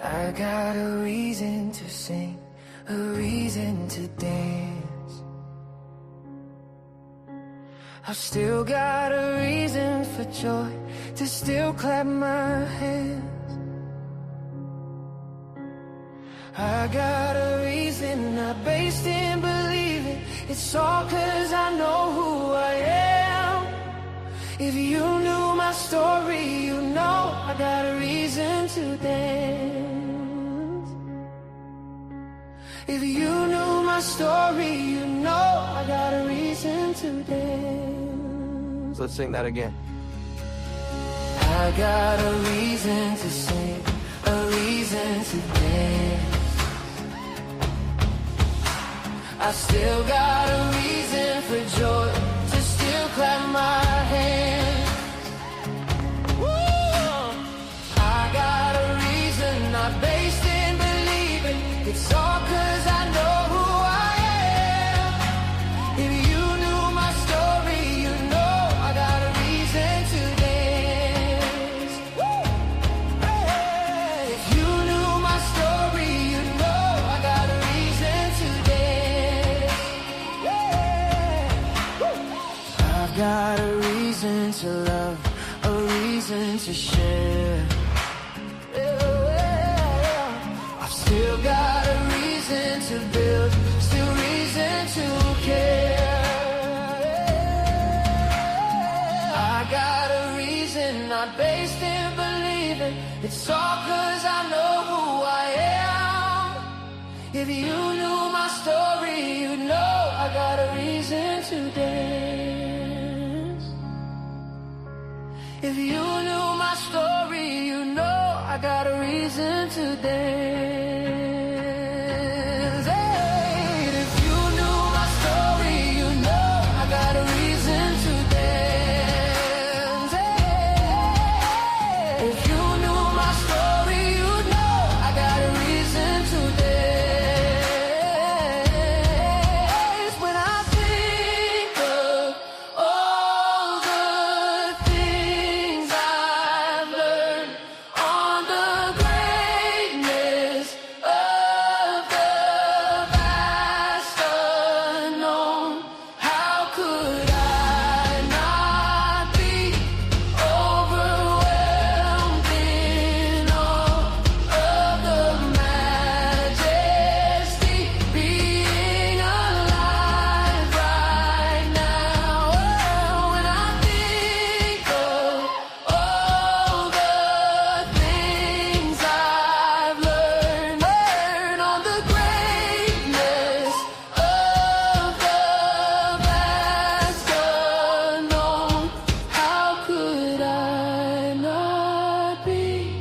I got a reason to sing, a reason to dance. I've still got a reason for joy, to still clap my hands. I got a reason, not based in believing. It's all 'cause I know who I am. If you knew my story, you know I got a reason to dance. If you knew my story, you know I got a reason to dance. Let's sing that again. I got a reason to sing, a reason to dance. I still got a reason for joy, to still clap my hands. Woo! I got a reason, not based in believing. It's all 'cause I know who I am. If you knew my story, you know I got a reason to dance. Woo! Hey! If you knew my story, you know I got a reason to dance. I've got a reason to love, a reason to share. I've still got a reason to build, still reason to care. I got a reason, not based in believing. It's all 'cause I know who I am. If you knew my story, you know I got a reason to dance. If you knew my story, you know I got a reason to dance. Hey, if you knew my story, you know I got a reason to dance. Hey, if you knew my story, you know I got a reason to dance. When I think of all the things I've learned on the greatness of the vast unknown, how could I not be overwhelmed in awe of the majesty being alive right now? When I think of all the things I've learned on the greatness of the vast unknown, how could I not be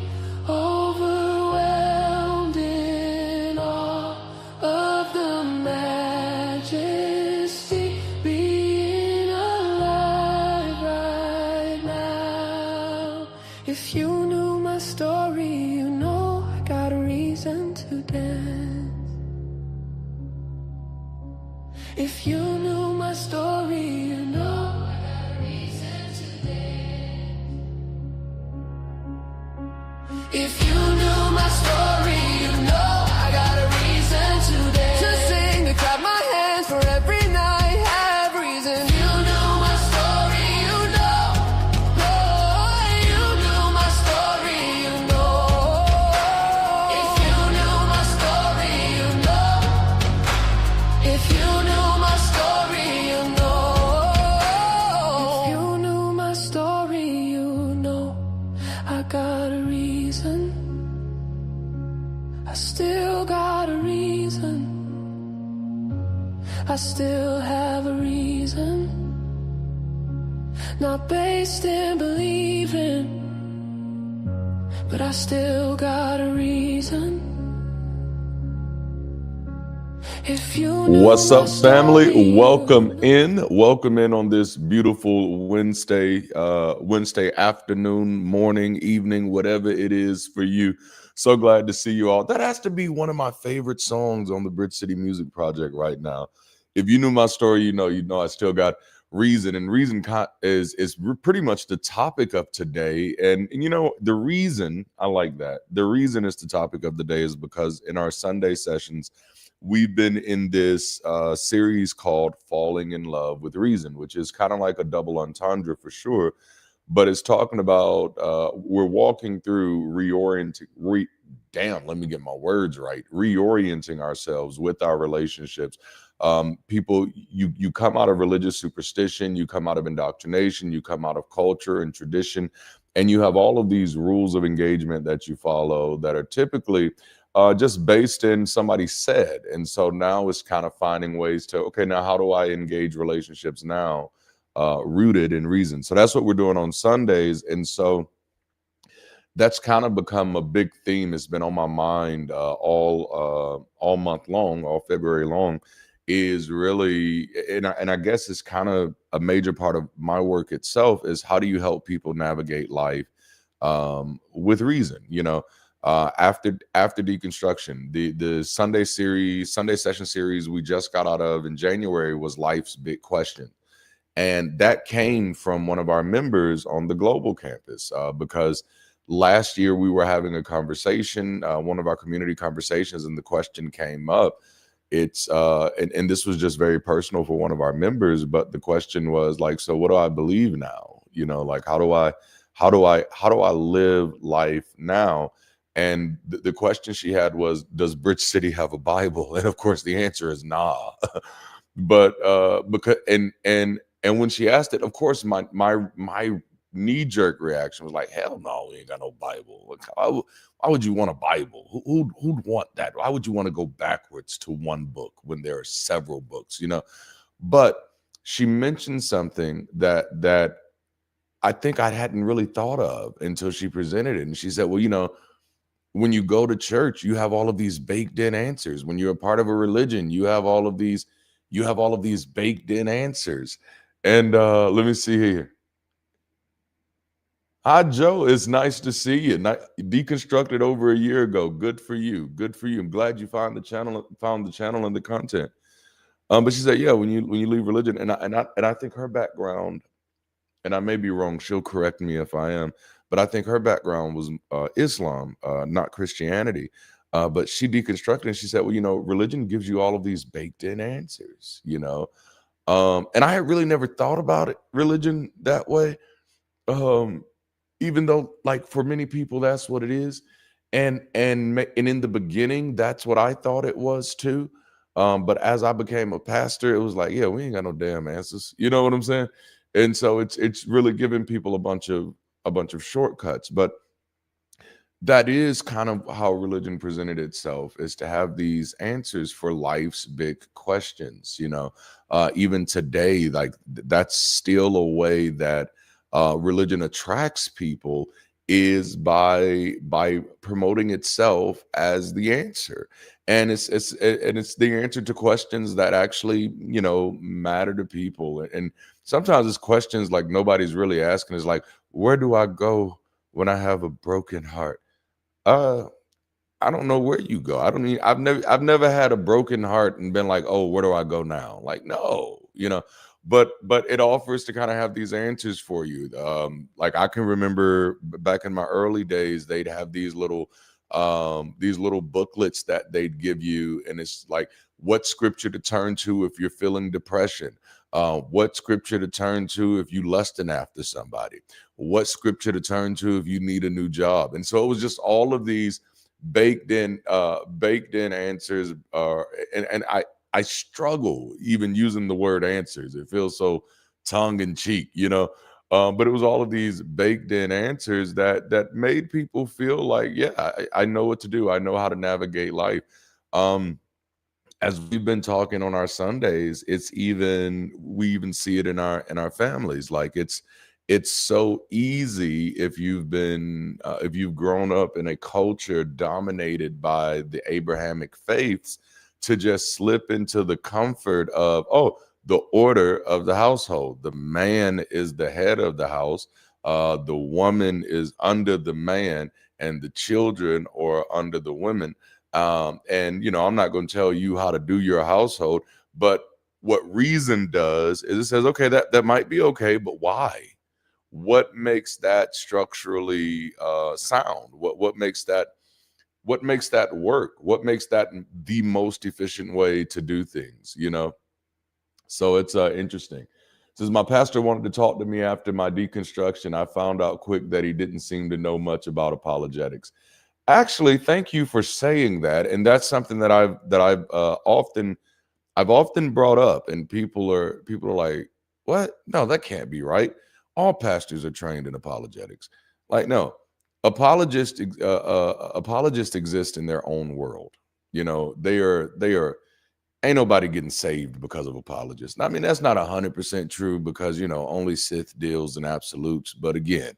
overwhelmed in awe of the majesty being alive right now? If you knew my story, you know I got a reason to dance. If you knew my story, you know I got a reason to dance. If you knew my story, you know I got a reason to dance. To sing, to clap my hands for every night, have reason. If you knew my story, you know. Oh, you knew my story, you know. If you knew my story, you know. If you knew my story, you know. If you knew my story, you know. I got a reason. I still got a reason. I still have a reason. Not based in believing, but I still got a reason. If you knew What's my up, family? story, you Welcome in on this beautiful Wednesday afternoon, morning, evening, whatever it is for you. So glad to see you all. That has to be one of my favorite songs on the Bridge City Music Project right now. If you knew my story, you know I still got reason, and reason is pretty much the topic of today. And the reason I like that, the reason is the topic of the day, is because in our Sunday sessions, we've been in this series called Falling in Love with Reason, which is kind of like a double entendre for sure, but it's talking about we're walking through let me get my words right, reorienting ourselves with our relationships. People, you come out of religious superstition, you come out of indoctrination, you come out of culture and tradition, and you have all of these rules of engagement that you follow that are typically just based in somebody said. And so now it's kind of finding ways to, okay, now how do I engage relationships now, rooted in reason? So that's what we're doing on Sundays. And so that's kind of become a big theme. It's been on my mind all month long, all February long, is really, and I guess it's kind of a major part of my work itself, is how do you help people navigate life with reason? After deconstruction, the Sunday session series we just got out of in January was Life's Big Question. And that came from one of our members on the global campus, because last year we were having a conversation, one of our community conversations, and the question came up. It's and this was just very personal for one of our members, but the question was like, so what do I believe now? Like, how do I live life now? And the question she had was, does Bridge City have a Bible? And of course the answer is nah. But because and when she asked it, of course my knee-jerk reaction was like, hell no, we ain't got no Bible. Like, why would you want a Bible? Who'd want that? Why would you want to go backwards to one book when there are several books? But she mentioned something that I think I hadn't really thought of until she presented it. And she said, well, when you go to church, you have all of these baked in answers. When you're a part of a religion, you have all of these baked in answers. And let me see here. Hi, Joe. It's nice to see you. Deconstructed over a year ago. Good for you. Good for you. I'm glad you found the channel and the content. But she said, yeah, when you leave religion, and I think her background, and I may be wrong, she'll correct me if I am, but I think her background was Islam, not Christianity. But she deconstructed, and she said, well, religion gives you all of these baked in answers, and I had really never thought about religion that way. Even though, like, for many people that's what it is, and in the beginning that's what I thought it was too, but as I became a pastor, it was like, yeah, we ain't got no damn answers, you know what I'm saying? And so it's really giving people a bunch of shortcuts. But that is kind of how religion presented itself, is to have these answers for life's big questions. Even today, like, that's still a way that religion attracts people, is by promoting itself as the answer. And it's the answer to questions that actually matter to people. And sometimes it's questions like nobody's really asking, is like, where do I go when I have a broken heart? I don't know where you go. I've never had a broken heart and been like, oh, where do I go now? Like, no, but it offers to kind of have these answers for you. Like, I can remember back in my early days, they'd have these little booklets that they'd give you, and it's like, what scripture to turn to if you're feeling depression, what scripture to turn to if you lusting after somebody, what scripture to turn to if you need a new job. And so it was just all of these baked in answers. And I struggle even using the word answers. It feels so tongue in cheek, but it was all of these baked in answers that made people feel like, yeah, I know what to do. I know how to navigate life. As we've been talking on our Sundays, we even see it in our families. Like, it's so easy if you've grown up in a culture dominated by the Abrahamic faiths, to just slip into the comfort of, the order of the household. The man is the head of the house. The woman is under the man, and the children are under the women. And I'm not going to tell you how to do your household, but What reason does is it says, okay, that might be okay, but why? What makes that structurally sound? What makes that work? What makes that the most efficient way to do things? So it's interesting. Since my pastor wanted to talk to me after my deconstruction, I found out quick that he didn't seem to know much about apologetics. Actually, thank you for saying that, and that's something that I've often brought up, and people are like, "What? No, that can't be right. All pastors are trained in apologetics." Like, no, apologists exist in their own world. They are. Ain't nobody getting saved because of apologists. I mean, that's not 100% true because only Sith deals in absolutes. But again,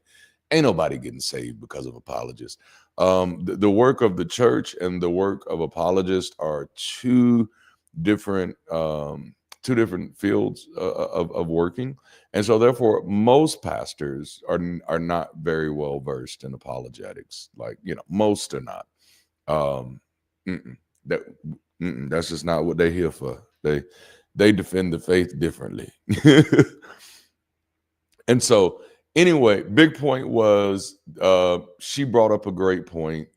ain't nobody getting saved because of apologists. The work of the church and the work of apologists are different two different fields of working, and so therefore most pastors are not very well versed in apologetics. Like, most are not. um mm-mm, that that's just not what they're here for. They defend the faith differently. And so, anyway, big point was, she brought up a great point.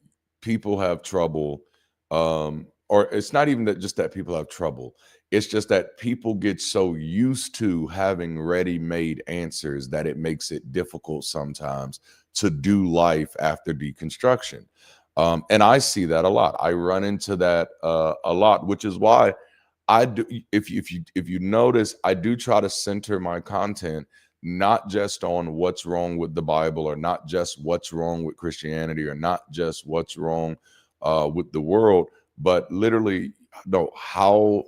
People have trouble, or it's not even that just that people have trouble. It's just that people get so used to having ready-made answers that it makes it difficult sometimes to do life after deconstruction. And I see that a lot. I run into that a lot, which is why I do. If you notice, I do try to center my content not just on what's wrong with the Bible, or not just what's wrong with Christianity, or not just what's wrong with the world, but literally, no, how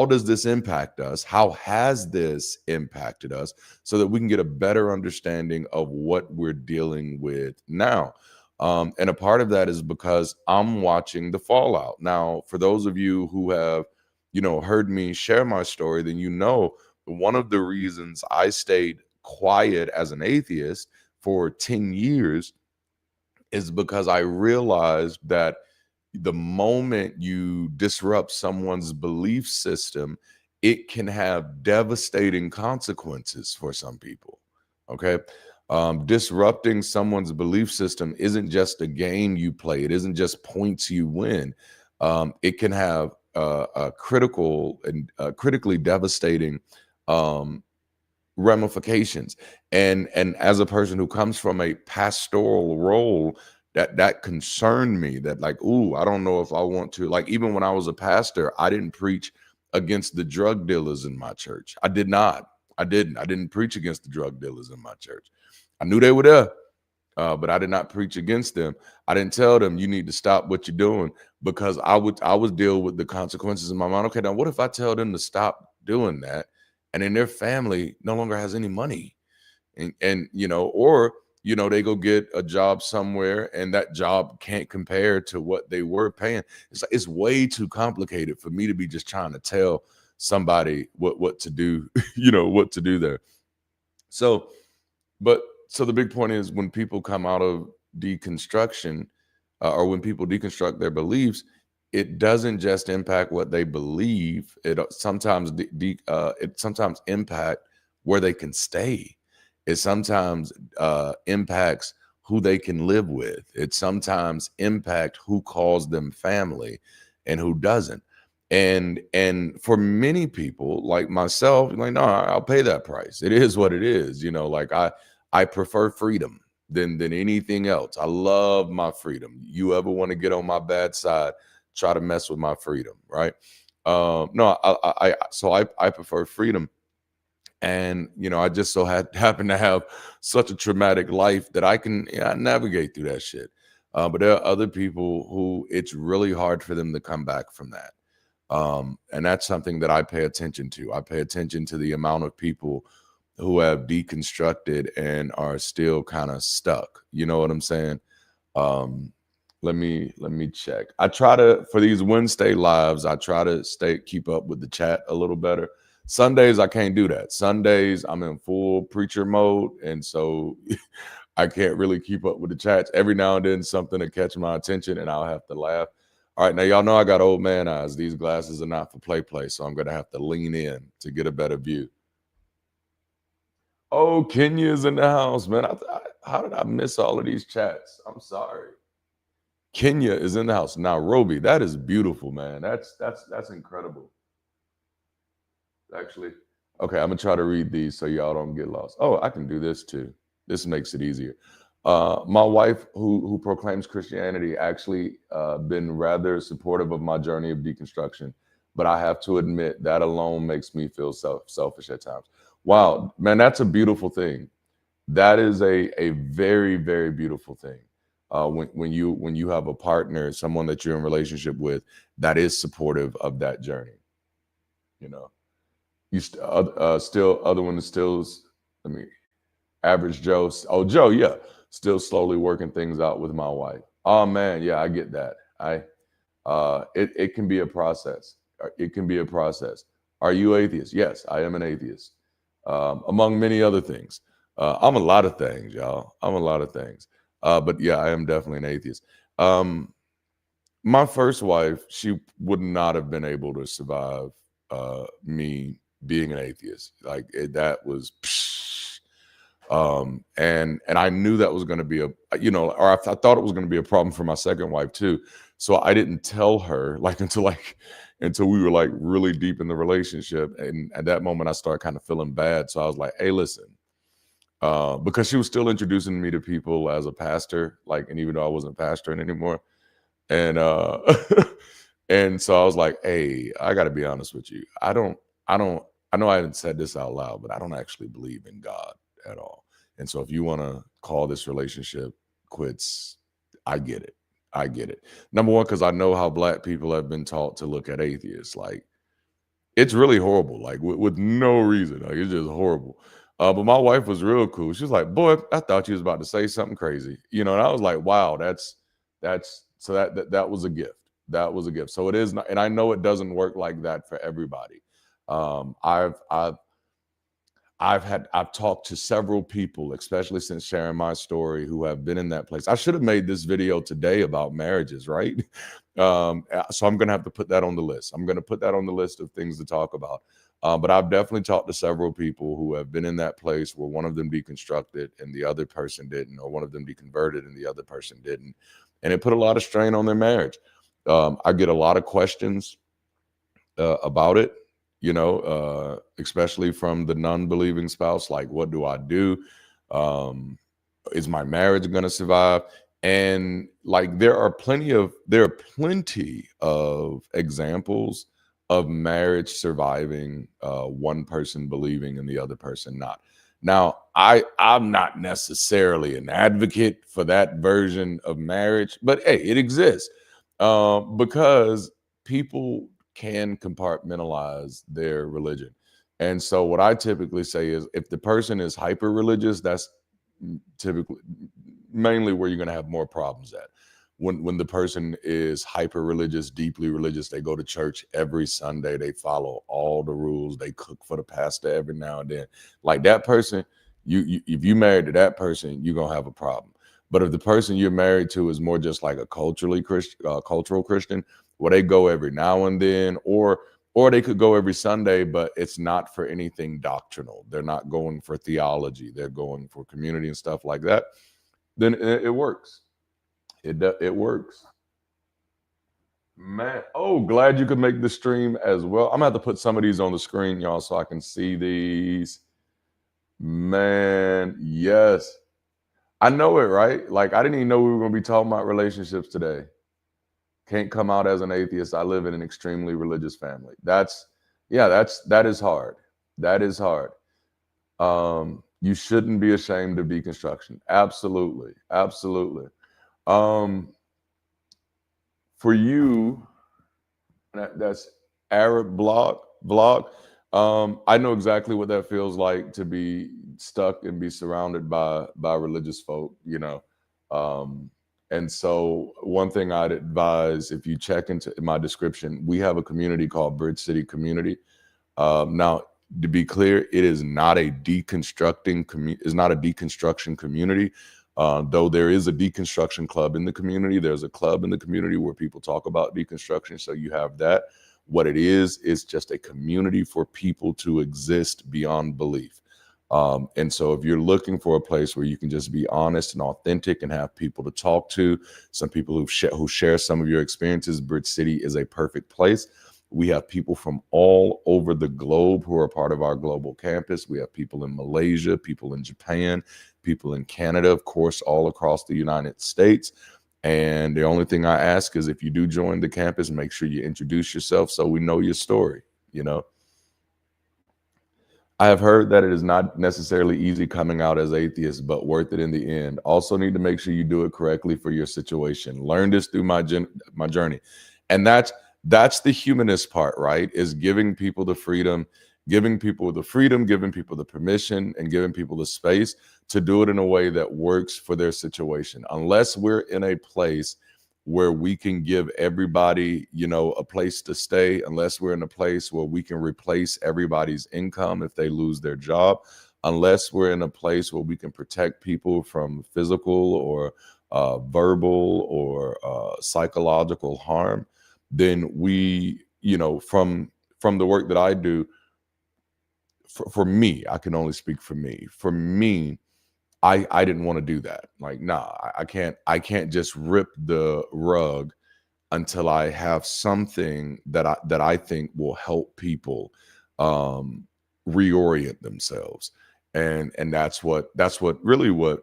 does this impact us? How has this impacted us, so that we can get a better understanding of what we're dealing with now? And a part of that is because I'm watching the fallout. Now, for those of you who have, heard me share my story, then one of the reasons I stayed quiet as an atheist for 10 years is because I realized that the moment you disrupt someone's belief system, it can have devastating consequences for some people. Okay. Disrupting someone's belief system isn't just a game you play, it isn't just points you win. It can have a critical and critically devastating um, ramifications. And as a person who comes from a pastoral role, that concerned me, that like, ooh, I don't know if I want to, like, even when I was a pastor, I didn't preach against the drug dealers in my church. I didn't preach against the drug dealers in my church. I knew they were there, but I did not preach against them. I didn't tell them you need to stop what you're doing, because I would deal with the consequences in my mind. Okay, now what if I tell them to stop doing that, and then their family no longer has any money, and or they go get a job somewhere, and that job can't compare to what they were paying. It's way too complicated for me to be just trying to tell somebody what to do, what to do there. So, but so the big point is, when people come out of deconstruction, or when people deconstruct their beliefs, it doesn't just impact what they believe. It sometimes impact where they can stay. It sometimes impacts who they can live with. It sometimes impact who calls them family and who doesn't. And for many people like myself, like, no, I'll pay that price. It is what it is. Like, I prefer freedom than anything else. I love my freedom. You ever want to get on my bad side, try to mess with my freedom, right? No, I prefer freedom. And I just so happen to have such a traumatic life that I can, navigate through that shit. But there are other people who it's really hard for them to come back from that. And that's something that I pay attention to. I pay attention to the amount of people who have deconstructed and are still kind of stuck. You know what I'm saying? Um, let me check. I try to, for these Wednesday lives, I try to keep up with the chat a little better. Sundays I can't do that. Sundays I'm in full preacher mode, and so I can't really keep up with the chats. Every now and then something to catch my attention, and I'll have to laugh. All right, now y'all know I got old man eyes. These glasses are not for play, so I'm gonna have to lean in to get a better view. Oh, Kenya's in the house, man. How did I miss all of these chats? I'm sorry. Kenya is in the house. Nairobi, that is beautiful, man. That's incredible. Actually, okay, I'm gonna try to read these so y'all don't get lost. Oh, I can do this too. This makes it easier. My wife, who proclaims Christianity, actually been rather supportive of my journey of deconstruction, but I have to admit that alone makes me feel selfish at times. Wow, man, that's a beautiful thing. That is a very, very beautiful thing. When you have a partner, someone that you're in relationship with, that is supportive of that journey. You know, still other one is still. I mean, average Joe. Oh, Joe, yeah, still slowly working things out with my wife. Oh man, yeah, I get that. It can be a process. It can be a process. Are you atheist? Yes, I am an atheist. Among many other things. I'm a lot of things, y'all. I'm a lot of things. But yeah, I am definitely an atheist. My first wife, she would not have been able to survive me being an atheist. Like that was. And I knew that was going to be or I thought it was going to be a problem for my second wife too. So I didn't tell her until we were like really deep in the relationship. And at that moment I started kind of feeling bad. So I was like, hey, listen, because she was still introducing me to people as a pastor, and even though I wasn't pastoring anymore. And, and so I was like, hey, I got to be honest with you. I know I hadn't said this out loud, but I don't actually believe in God at all. And so if you want to call this relationship quits, I get it. I get it. Number one, because I know how Black people have been taught to look at atheists. Like, it's really horrible, like with no reason. Like, it's just horrible. But my wife was real cool. She was like, boy, I thought you was about to say something crazy. And I was like, wow, so that was a gift. That was a gift. So it is not, and I know it doesn't work like that for everybody. I've talked to several people, especially since sharing my story, who have been in that place. I should have made this video today about marriages, right? So I'm going to have to put that on the list. I'm going to put that on the list of things to talk about. But I've definitely talked to several people who have been in that place where one of them deconstructed and the other person didn't, or one of them deconverted and the other person didn't. And it put a lot of strain on their marriage. I get a lot of questions about it. Especially from the non-believing spouse, like, what do I do? Is my marriage going to survive? And like, there are plenty of examples of marriage surviving, one person believing and the other person not. Now, I'm not necessarily an advocate for that version of marriage, but hey, it exists because people can compartmentalize their religion. And so what I typically say is, if the person is hyper religious, that's typically mainly where you're going to have more problems at. When the person is hyper religious, deeply religious, they go to church every Sunday, they follow all the rules, they cook for the pastor every now and then. Like, that person, if you married to that person, you're going to have a problem. But if the person you're married to is more just like a cultural Christian, where they go every now and then, or they could go every Sunday, but it's not for anything doctrinal. They're not going for theology. They're going for community and stuff like that. Then it works. It works. Man, oh, glad you could make the stream as well. I'm gonna have to put some of these on the screen, y'all, so I can see these. Man, yes. I know it, right? Like, I didn't even know we were gonna be talking about relationships today. Can't come out as an atheist. I live in an extremely religious family. That is hard. That is hard. You shouldn't be ashamed of deconstruction. Absolutely. Absolutely. For you, that's Arab vlog. I know exactly what that feels like, to be stuck and be surrounded by religious folk, and so one thing I'd advise, if you check into my description, we have a community called Bridge City Community. Now, to be clear, it is not a deconstruction community. Though there is a deconstruction club in the community, there's a club in the community where people talk about deconstruction. So you have that. What it is just a community for people to exist beyond belief. And so if you're looking for a place where you can just be honest and authentic and have people to talk to, some people who share some of your experiences, Bridge City is a perfect place. We have people from all over the globe who are part of our global campus. We have people in Malaysia, people in Japan, people in Canada, of course, all across the United States. And the only thing I ask is if you do join the campus, make sure you introduce yourself so we know your story, you know. I have heard that it is not necessarily easy coming out as atheist, but worth it in the end. Also need to make sure you do it correctly for your situation. Learn this through my journey. And that's the humanist part, right? Is giving people the freedom, giving people the permission, and giving people the space to do it in a way that works for their situation. Unless we're in a place where we can give everybody, you know, a place to stay, unless we're in a place where we can replace everybody's income if they lose their job, unless we're in a place where we can protect people from physical or verbal or psychological harm, then we, you know, from the work that I do, for me, I can only speak for me. For me, I didn't want to do that. Like, nah, I can't just rip the rug until I have something that I think will help people reorient themselves. And that's what really what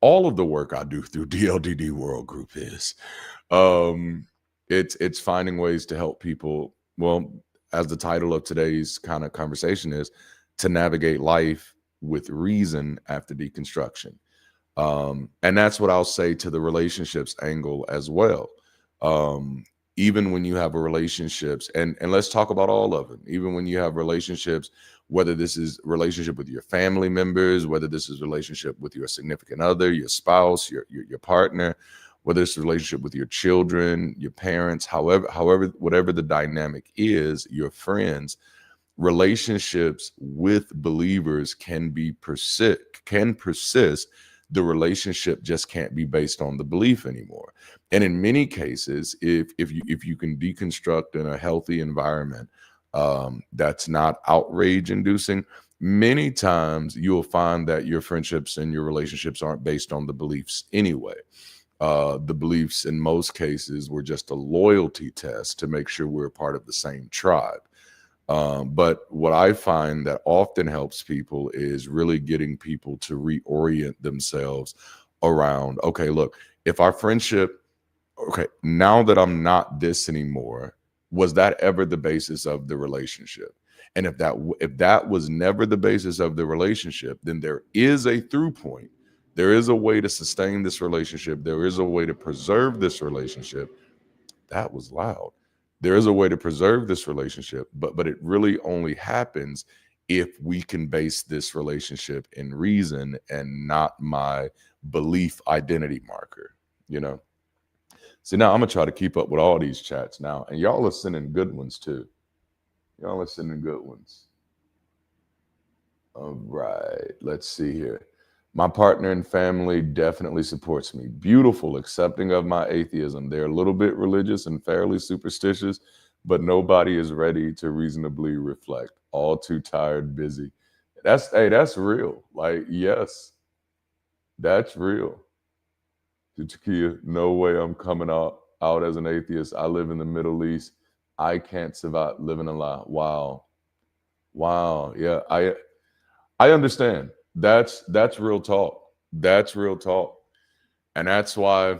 all of the work I do through DLDD World Group is. It's finding ways to help people. Well, as the title of today's kind of conversation is, to navigate life with reason after deconstruction. And that's what I'll say to the relationships angle as well. Even when you have a relationships, and let's talk about all of them, even when you have relationships, whether this is relationship with your family members, whether this is relationship with your significant other, your spouse, your partner, whether it's a relationship with your children, your parents, however, whatever the dynamic is, your friends, relationships with believers can persist. The relationship just can't be based on the belief anymore. And in many cases, if you can deconstruct in a healthy environment that's not outrage inducing, many times you'll find that your friendships and your relationships aren't based on the beliefs anyway. The beliefs in most cases were just a loyalty test to make sure we're part of the same tribe. But what I find that often helps people is really getting people to reorient themselves around, okay, look, if our friendship, okay, now that I'm not this anymore, was that ever the basis of the relationship? And if that was never the basis of the relationship, then there is a through point. There is a way to sustain this relationship. There is a way to preserve this relationship. That was loud. There is a way to preserve this relationship, but it really only happens if we can base this relationship in reason and not my belief identity marker, you know? So now I'm gonna try to keep up with all these chats now, and y'all are sending good ones too. Y'all are sending good ones. All right, let's see here. My partner and family definitely supports me. Beautiful, accepting of my atheism. They're a little bit religious and fairly superstitious, but nobody is ready to reasonably reflect. All too tired, busy. That's real. Like, yes, that's real. To Takia, no way I'm coming out as an atheist. I live in the Middle East. I can't survive living a lie. Wow. Yeah, I understand. That's real talk. That's real talk. And that's why,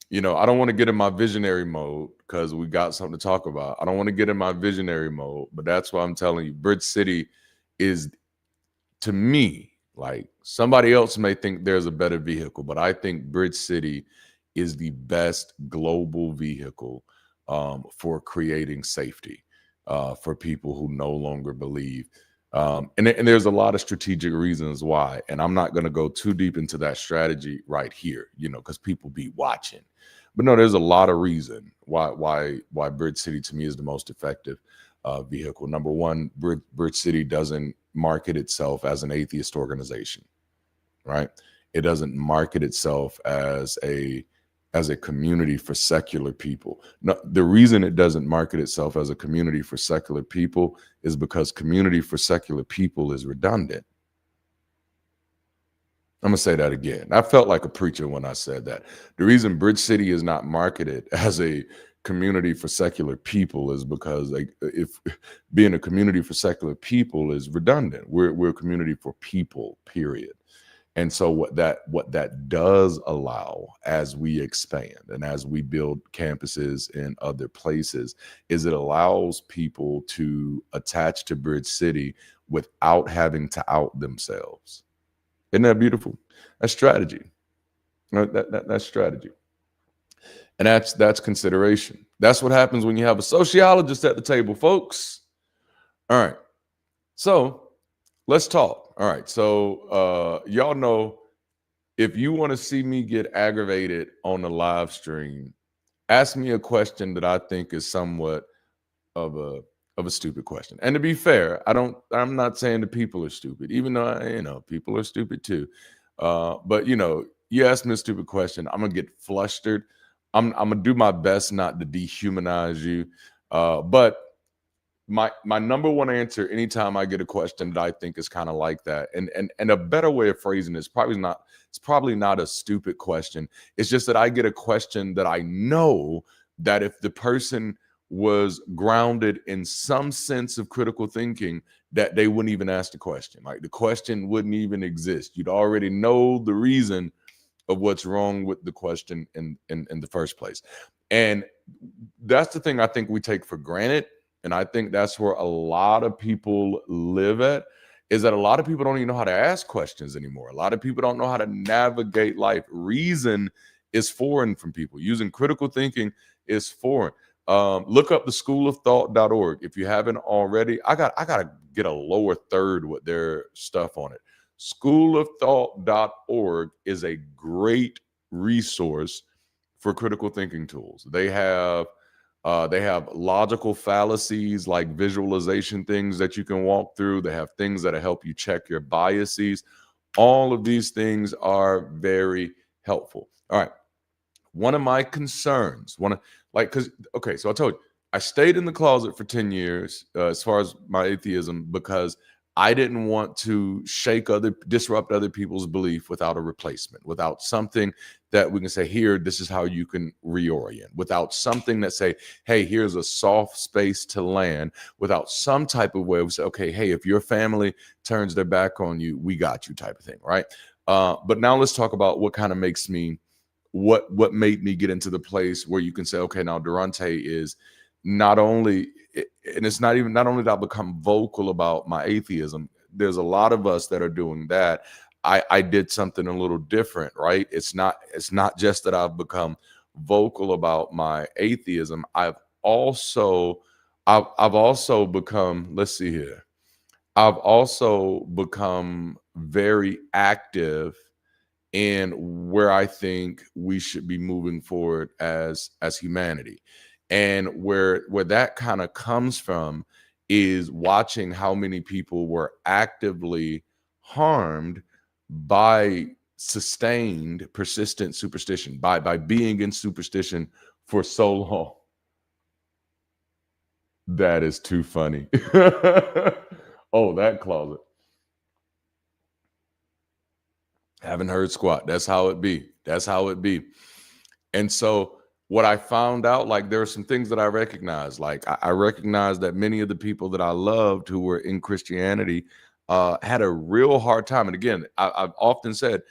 you know, I don't want to get in my visionary mode because we got something to talk about. I don't want to get in my visionary mode, but that's why I'm telling you, Bridge City is, to me, like, somebody else may think there's a better vehicle, but I think Bridge City is the best global vehicle for creating safety for people who no longer believe. And there's a lot of strategic reasons why, and I'm not going to go too deep into that strategy right here, you know, because people be watching. But no, there's a lot of reason why Bridge City to me is the most effective vehicle. Number one, Bridge City doesn't market itself as an atheist organization, right? It doesn't market itself as a community for secular people. No, the reason it doesn't market itself as a community for secular people is because community for secular people is redundant. I'm gonna say that again. I felt like a preacher when I said that. The reason Bridge City is not marketed as a community for secular people is because, like, if being a community for secular people is redundant. We're a community for people, period. And so what that does allow, as we expand and as we build campuses in other places, is it allows people to attach to Bridge City without having to out themselves. Isn't that beautiful? That's strategy. That's strategy. And that's consideration. That's what happens when you have a sociologist at the table, folks. All right. So let's talk. All right. So y'all know, if you want to see me get aggravated on the live stream, ask me a question that I think is somewhat of a stupid question. And to be fair, I'm not saying the people are stupid, even though people are stupid too. But you ask me a stupid question, I'm gonna get flustered. I'm gonna do my best not to dehumanize you. But my number one answer anytime I get a question that I think is kind of like that, and a better way of phrasing it is probably not a stupid question. It's just that I get a question that I know that if the person was grounded in some sense of critical thinking, that they wouldn't even ask the question. Like, the question wouldn't even exist. You'd already know the reason of what's wrong with the question in the first place. And that's the thing I think we take for granted. And I think that's where a lot of people live at, is that a lot of people don't even know how to ask questions anymore. A lot of people don't know how to navigate life. Reason is foreign from people. Using critical thinking is foreign. Look up the schoolofthought.org if you haven't already. I gotta get a lower third with their stuff on it. Schoolofthought.org is a great resource for critical thinking tools. They have logical fallacies, like visualization things that you can walk through. They have things that help you check your biases. All of these things are very helpful. All right. One of my concerns, so I told you, I stayed in the closet for 10 years as far as my atheism, because I didn't want to disrupt other people's belief without a replacement, without something that we can say, here, this is how you can reorient, without something that say, hey, here's a soft space to land, without some type of way of say, okay, hey, if your family turns their back on you, we got you, type of thing, right? But now let's talk about what kind of makes me, what made me get into the place where you can say, okay, now Darante is not only, and it's not only that I've become vocal about my atheism. There's a lot of us that are doing that. I did something a little different, right? It's not just that I've become vocal about my atheism. I've also become, let's see here. I've also become very active in where I think we should be moving forward as humanity. And where that kind of comes from is watching how many people were actively harmed by sustained, persistent superstition, by being in superstition for so long. That is too funny. Oh, that closet. Haven't heard squat. That's how it be. That's how it be. And so what I found out, like, there are some things that I recognize. Like, I recognize that many of the people that I loved who were in Christianity had a real hard time. And again, I've often said,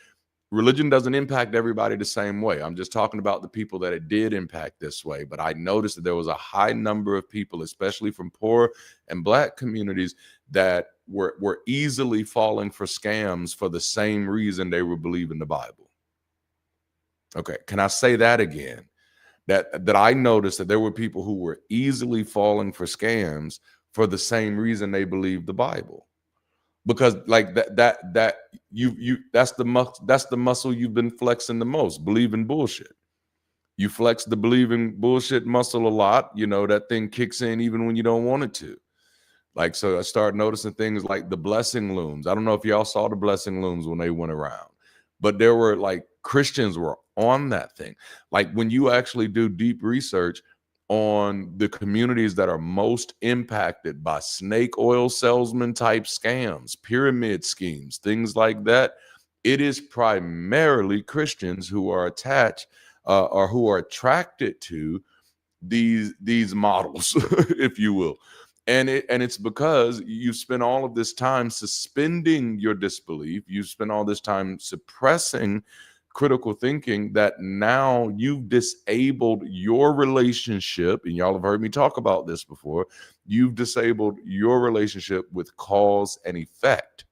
religion doesn't impact everybody the same way. I'm just talking about the people that it did impact this way. But I noticed that there was a high number of people, especially from poor and Black communities, that were easily falling for scams for the same reason they were believing the Bible. Okay, can I say that again? That I noticed that there were people who were easily falling for scams for the same reason they believed the Bible. Because like that's the muscle you've been flexing the most, believing bullshit. You flex the believing bullshit muscle a lot, that thing kicks in even when you don't want it to. Like, so I started noticing things like the blessing looms. I don't know if y'all saw the blessing looms when they went around, but there were like Christians were on that thing. Like when you actually do deep research on the communities that are most impacted by snake oil salesman type scams, pyramid schemes, things like that, it is primarily Christians who are attached or who are attracted to these models, if you will. And it's because you spend all of this time suspending your disbelief, you spend all this time suppressing critical thinking, that now you've disabled your relationship, and y'all have heard me talk about this before, you've disabled your relationship with cause and effect.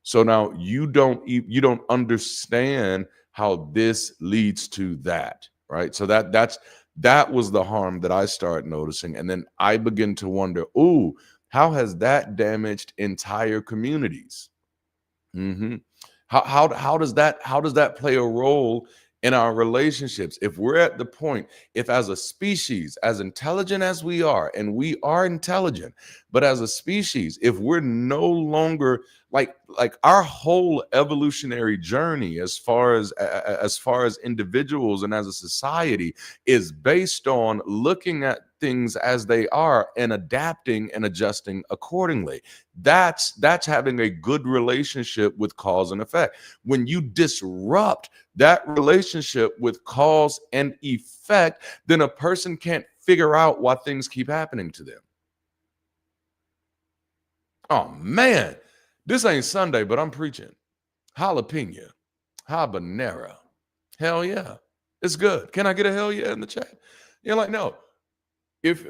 So now you don't understand how this leads to that, right? So that was the harm that I started noticing. And then I begin to wonder, ooh, how has that damaged entire communities? Mm-hmm. How does that play a role in our relationships? If we're at the point, if as a species, as intelligent as we are, and we are intelligent, but as a species, if we're no longer like our whole evolutionary journey as far as individuals and as a society is based on looking at things as they are and adapting and adjusting accordingly. That's having a good relationship with cause and effect. When you disrupt that relationship with cause and effect, then a person can't figure out why things keep happening to them. Oh man, this ain't Sunday, but I'm preaching. Jalapeno, habanero. Hell yeah. It's good. Can I get a hell yeah in the chat? You're like, no.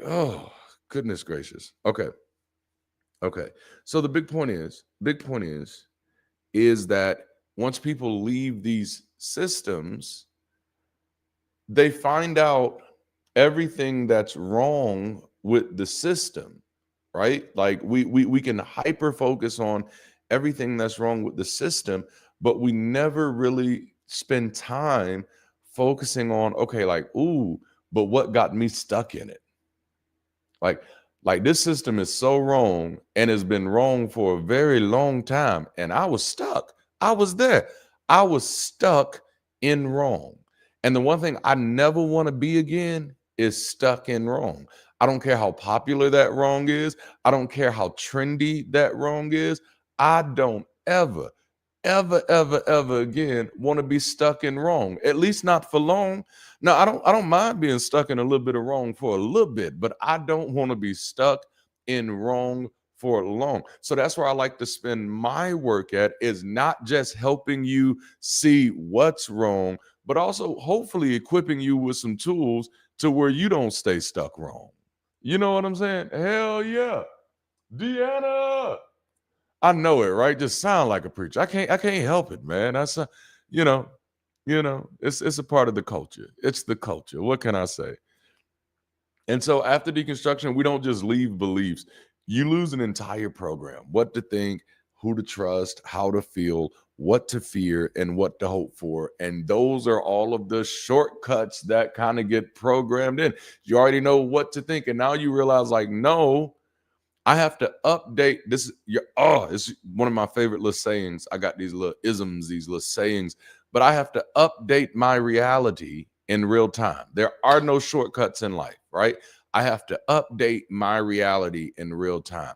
Oh, goodness gracious. Okay. So the big point is that once people leave these systems, they find out everything that's wrong with the system, right? Like we can hyper focus on everything that's wrong with the system, but we never really spend time focusing on, okay, like, ooh, but what got me stuck in it? Like this system is so wrong and has been wrong for a very long time. And I was stuck. I was there. I was stuck in wrong. And the one thing I never want to be again is stuck in wrong. I don't care how popular that wrong is. I don't care how trendy that wrong is. I don't ever again want to be stuck in wrong, at least not for long. Now, I don't mind being stuck in a little bit of wrong for a little bit, but I don't want to be stuck in wrong for long. So that's where I like to spend my work at, is not just helping you see what's wrong, but also hopefully equipping you with some tools to where you don't stay stuck wrong. You know what I'm saying? Hell yeah. Deanna. I know it, right? Just sound like a preacher. I can't help it, man. That's you know, it's a part of the culture. It's the culture. What can I say? And so after deconstruction, we don't just leave beliefs. You lose an entire program. What to think, who to trust, how to feel, what to fear, and what to hope for. And those are all of the shortcuts that kind of get programmed in. You already know what to think. And now you realize, like, no, I have to update this. It's one of my favorite little sayings. I got these little isms, these little sayings, but I have to update my reality in real time. There are no shortcuts in life, right? I have to update my reality in real time.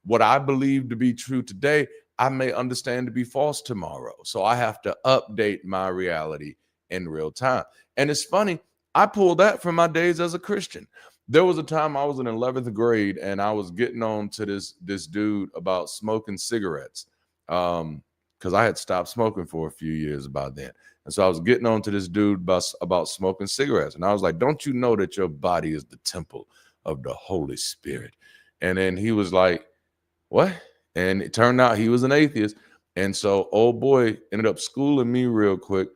What I believe to be true today, I may understand to be false tomorrow. So I have to update my reality in real time. And it's funny, I pulled that from my days as a Christian. There was a time I was in 11th grade and I was getting on to this dude about smoking cigarettes, because I had stopped smoking for a few years by then. And so I was getting on to this dude about smoking cigarettes. And I was like, don't you know that your body is the temple of the Holy Spirit? And then he was like, what? And it turned out he was an atheist. And so old boy ended up schooling me real quick.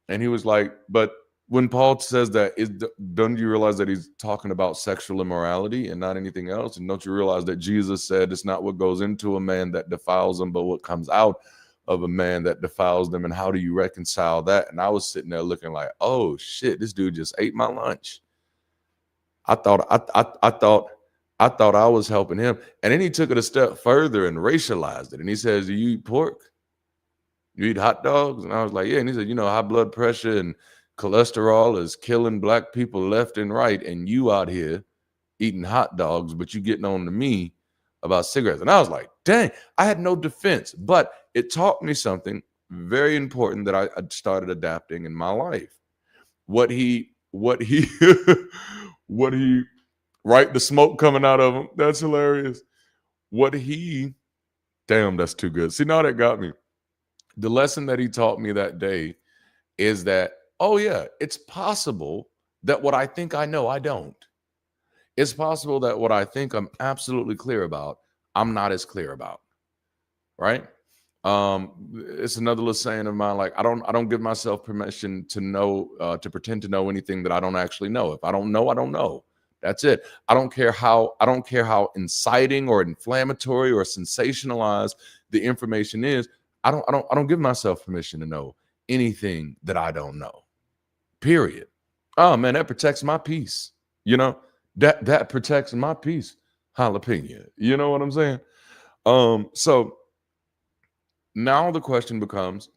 And he was like, but when Paul says that, don't you realize that he's talking about sexual immorality and not anything else? And don't you realize that Jesus said it's not what goes into a man that defiles him, but what comes out of a man that defiles them? And how do you reconcile that? And I was sitting there looking like, oh shit, this dude just ate my lunch. I thought I was helping him. And then he took it a step further and racialized it. And he says, do you eat pork? You eat hot dogs? And I was like, yeah. And he said, high blood pressure and cholesterol is killing black people left and right. And you out here eating hot dogs, but you getting on to me about cigarettes. And I was like, dang, I had no defense. But it taught me something very important that I started adapting in my life. What he, what he, right? The smoke coming out of him. That's hilarious. Damn, that's too good. See, now that got me. The lesson that he taught me that day is that, oh yeah, it's possible that what I think I know, I don't. It's possible that what I think I'm absolutely clear about, I'm not as clear about, right? It's another little saying of mine, like I don't give myself permission to know, to pretend to know anything that I don't actually know. If I don't know, I don't know. That's it. I don't care how inciting or inflammatory or sensationalized the information is. I don't give myself permission to know anything that I don't know. Period. Oh man, that protects my peace. That protects my peace. Jalapeno. You know what I'm saying? So now the question becomes,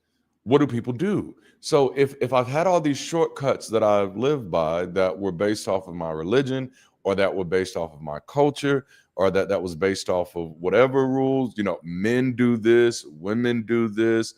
what do people do? So if I've had all these shortcuts that I've lived by that were based off of my religion, or that were based off of my culture, or that was based off of whatever rules, men do this, women do this,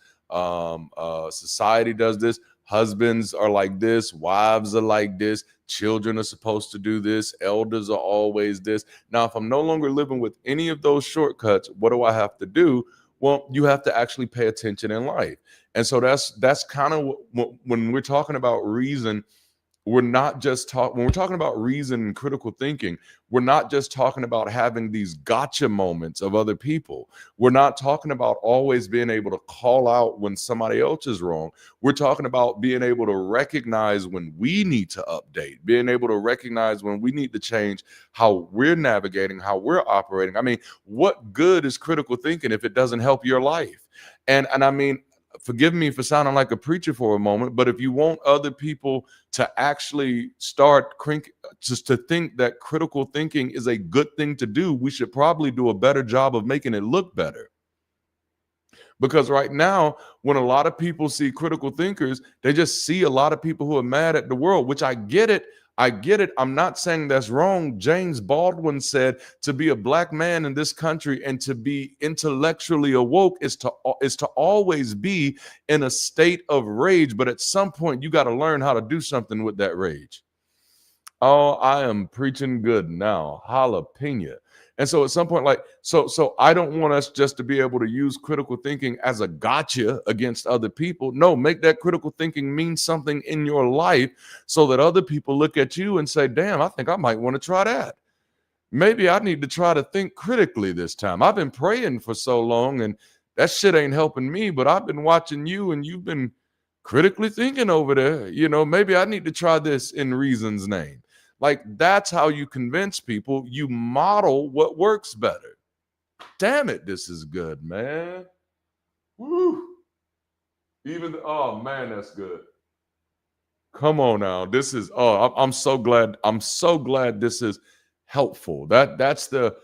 society does this, husbands are like this, wives are like this, children are supposed to do this, elders are always this. Now, if I'm no longer living with any of those shortcuts, what do I have to do? Well, you have to actually pay attention in life. And so that's kind of when we're talking about reason, when we're talking about reason and critical thinking, we're not just talking about having these gotcha moments of other people. We're not talking about always being able to call out when somebody else is wrong. We're talking about being able to recognize when we need to update, being able to recognize when we need to change how we're navigating, how we're operating. I mean, what good is critical thinking if it doesn't help your life? And I mean, forgive me for sounding like a preacher for a moment, but if you want other people to actually start just to think that critical thinking is a good thing to do, we should probably do a better job of making it look better. Because right now, when a lot of people see critical thinkers, they just see a lot of people who are mad at the world, which I get it. I'm not saying that's wrong. James Baldwin said to be a black man in this country and to be intellectually awoke is to always be in a state of rage. But at some point, you got to learn how to do something with that rage. Oh, I am preaching good now. Jalapeno. And so at some point, so I don't want us just to be able to use critical thinking as a gotcha against other people. No, make that critical thinking mean something in your life so that other people look at you and say, damn, I think I might want to try that. Maybe I need to try to think critically this time. I've been praying for so long and that shit ain't helping me, but I've been watching you and you've been critically thinking over there. Maybe I need to try this in reason's name. Like, that's how you convince people. You model what works better. Damn it, this is good, man. Woo. Oh man, that's good. Come on now. This is, I'm so glad. I'm so glad this is helpful. That's the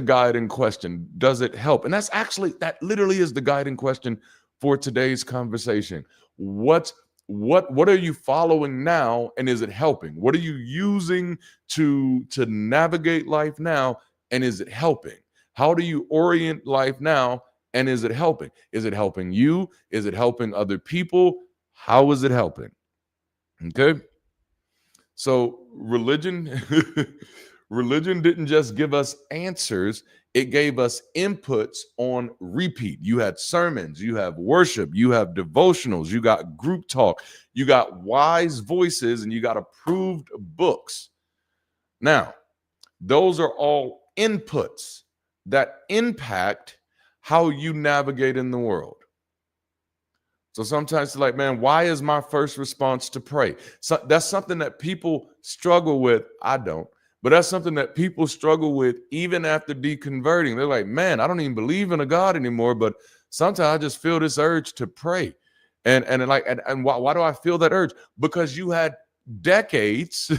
guiding question. Does it help? And that literally is the guiding question for today's conversation. What are you following now, and is it helping? What are you using to navigate life now, and is it helping? How do you orient life now, and is it helping? Is it helping you? Is it helping other people? How is it helping? Okay. So religion didn't just give us answers, it gave us inputs on repeat. You had sermons, you have worship, you have devotionals, you got group talk, you got wise voices, and you got approved books. Now, those are all inputs that impact how you navigate in the world. So sometimes it's like, man, why is my first response to pray? So that's something that people struggle with. I don't, but that's something that people struggle with even after deconverting. They're like, man, I don't even believe in a God anymore, but sometimes I just feel this urge to pray. And why do I feel that urge? Because you had decades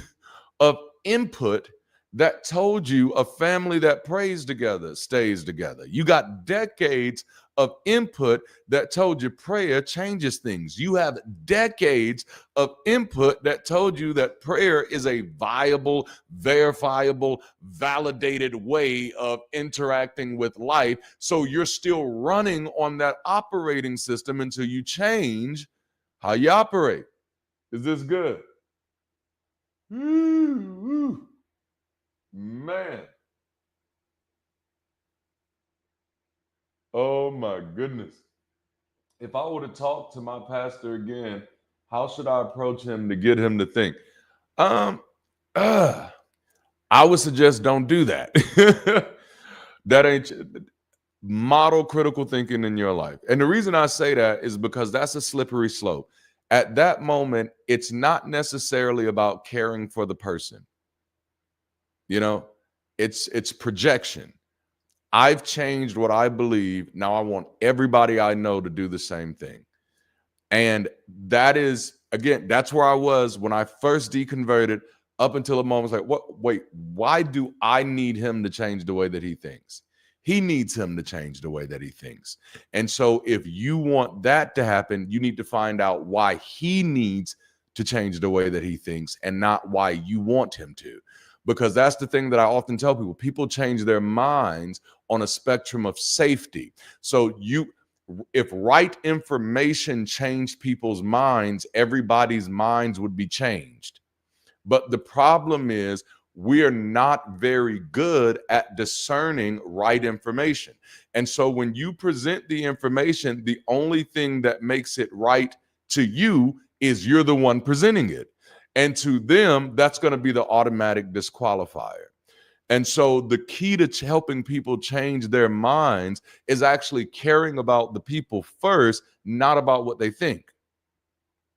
of input that told you a family that prays together stays together. You got decades of input that told you prayer changes things. You have decades of input that told you that prayer is a viable, verifiable, validated way of interacting with life. So you're still running on that operating system until you change how you operate. Is this good? Woo, man. Oh my goodness. If I were to talk to my pastor again, how should I approach him to get him to think? Um, uh, I would suggest don't do that. That ain't model critical thinking in your life. And the reason I say that is because that's a slippery slope. At that moment, it's not necessarily about caring for the person. You know, it's projection. I've changed what I believe. Now I want everybody I know to do the same thing. And that is, again, that's where I was when I first deconverted up until a moment like, what, wait, why do I need him to change the way that he thinks? He needs him to change the way that he thinks. And so if you want that to happen, you need to find out why he needs to change the way that he thinks and not why you want him to. Because that's the thing that I often tell people. People change their minds on a spectrum of safety. So if right information changed people's minds, everybody's minds would be changed. But the problem is we're not very good at discerning right information. And so when you present the information, the only thing that makes it right to you is you're the one presenting it. And to them, that's going to be the automatic disqualifier. And so the key to helping people change their minds is actually caring about the people first, not about what they think.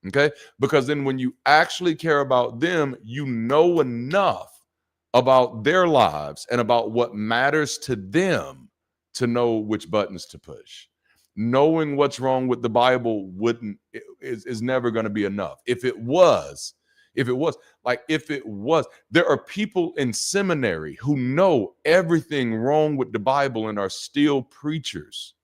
Okay? Because then when you actually care about them, you know enough about their lives and about what matters to them to know which buttons to push. Knowing what's wrong with the Bible is never going to be enough. If it was, there are people in seminary who know everything wrong with the Bible and are still preachers.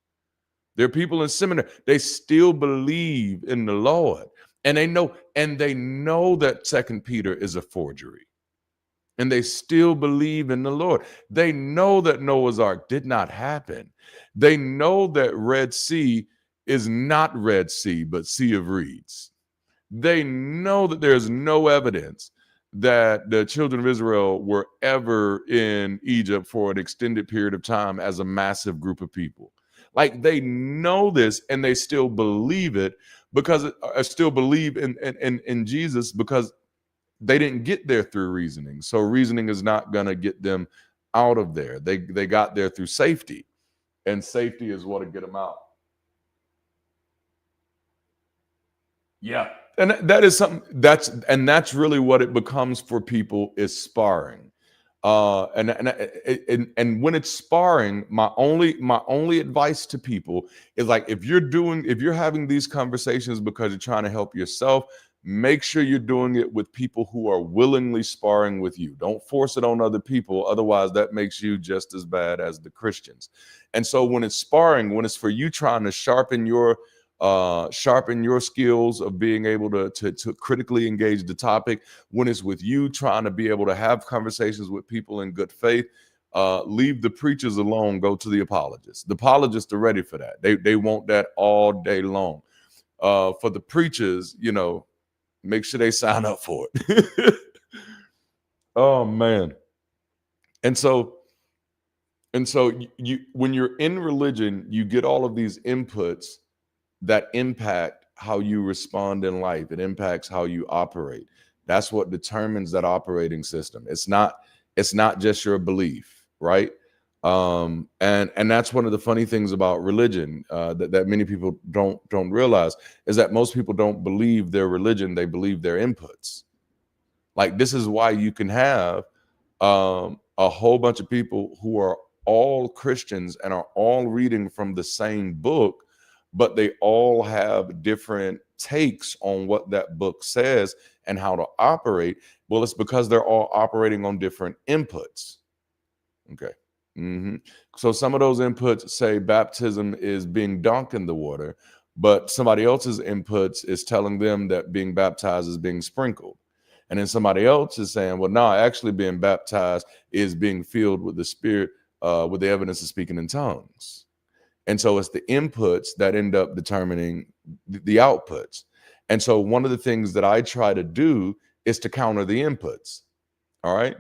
There are people in seminary, they still believe in the Lord. And they know that Second Peter is a forgery. And they still believe in the Lord. They know that Noah's Ark did not happen. They know that Red Sea is not Red Sea, but Sea of Reeds. They know that there's no evidence that the children of Israel were ever in Egypt for an extended period of time as a massive group of people. Like they know this and they still believe it because I still believe in Jesus because they didn't get there through reasoning. So reasoning is not going to get them out of there. They got there through safety, and safety is what to get them out. Yeah. And that is something that's really what it becomes for people is sparring. And when it's sparring, my only advice to people is like if you're having these conversations because you're trying to help yourself, make sure you're doing it with people who are willingly sparring with you. Don't force it on other people. Otherwise, that makes you just as bad as the Christians. And so when it's sparring, when it's for you trying to sharpen your skills of being able to critically engage the topic, when it's with you trying to be able to have conversations with people in good faith, leave the preachers alone, go to the apologists. The apologists are ready for that. They want that all day long. For the preachers, make sure they sign up for it. Oh man. And so you when you're in religion, you get all of these inputs that impact how you respond in life. It impacts how you operate. That's what determines that operating system. It's not just your belief, right? And that's one of the funny things about religion that many people don't realize is that most people don't believe their religion, they believe their inputs. Like this is why you can have a whole bunch of people who are all Christians and are all reading from the same book, but they all have different takes on what that book says, and how to operate. Well, it's because they're all operating on different inputs. Okay. So some of those inputs say baptism is being dunked in the water, but somebody else's inputs is telling them that being baptized is being sprinkled. And then somebody else is saying, well, no, actually being baptized is being filled with the Spirit, with the evidence of speaking in tongues. And so it's the inputs that end up determining the outputs. And so one of the things that I try to do is to counter the inputs. All right.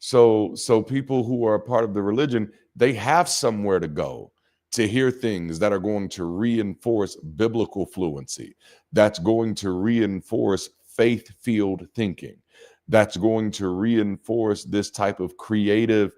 So people who are a part of the religion, they have somewhere to go to hear things that are going to reinforce biblical fluency, that's going to reinforce faith-filled thinking, that's going to reinforce this type of creative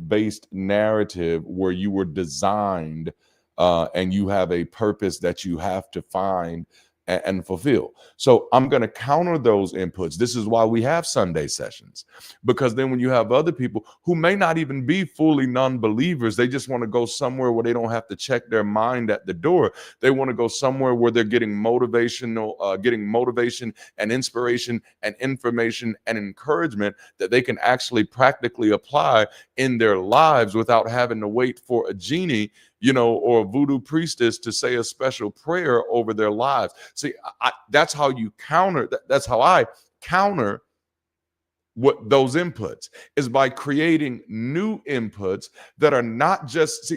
based narrative where you were designed and you have a purpose that you have to find and fulfill. So I'm going to counter those inputs. This is why we have Sunday sessions, because then when you have other people who may not even be fully non-believers, they just want to go somewhere where they don't have to check their mind at the door. They want to go somewhere where they're getting motivation and inspiration and information and encouragement that they can actually practically apply in their lives without having to wait for a genie, or a voodoo priestess to say a special prayer over their lives. See, that's how you counter. That's how I counter what those inputs is, by creating new inputs that are not just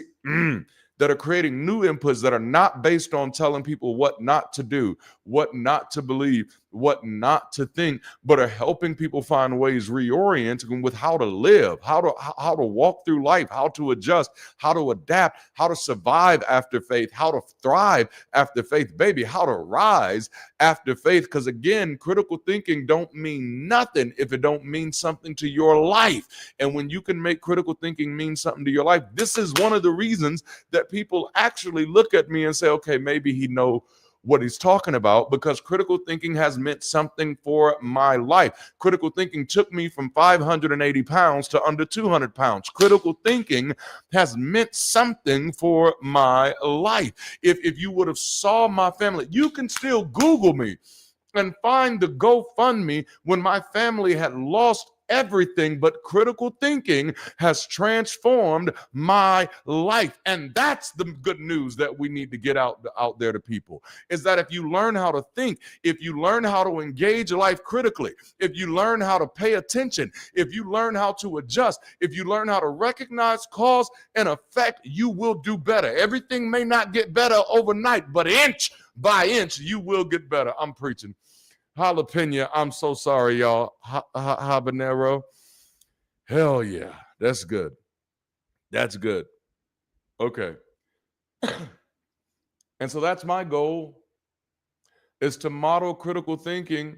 that are creating new inputs that are not based on telling people what not to do, what not to believe, what not to think, but are helping people find ways, reorienting with how to live, how to walk through life, how to adjust, how to adapt, how to survive after faith, how to thrive after faith, baby, how to rise after faith. Because again, critical thinking don't mean nothing if it don't mean something to your life. And when you can make critical thinking mean something to your life, this is one of the reasons that people actually look at me and say, okay, maybe he know what he's talking about, because critical thinking has meant something for my life. Critical thinking took me from 580 pounds to under 200 pounds. Critical thinking has meant something for my life. If you would have saw my family, you can still Google me and find the GoFundMe when my family had lost everything, but critical thinking has transformed my life. And that's the good news that we need to get out there to people, is that if you learn how to think, if you learn how to engage life critically, if you learn how to pay attention, if you learn how to adjust, if you learn how to recognize cause and effect, you will do better. Everything may not get better overnight, but inch by inch, you will get better. I'm preaching. Jalapeno, I'm so sorry, y'all. Habanero. Hell yeah. That's good. That's good. Okay. And so that's my goal, is to model critical thinking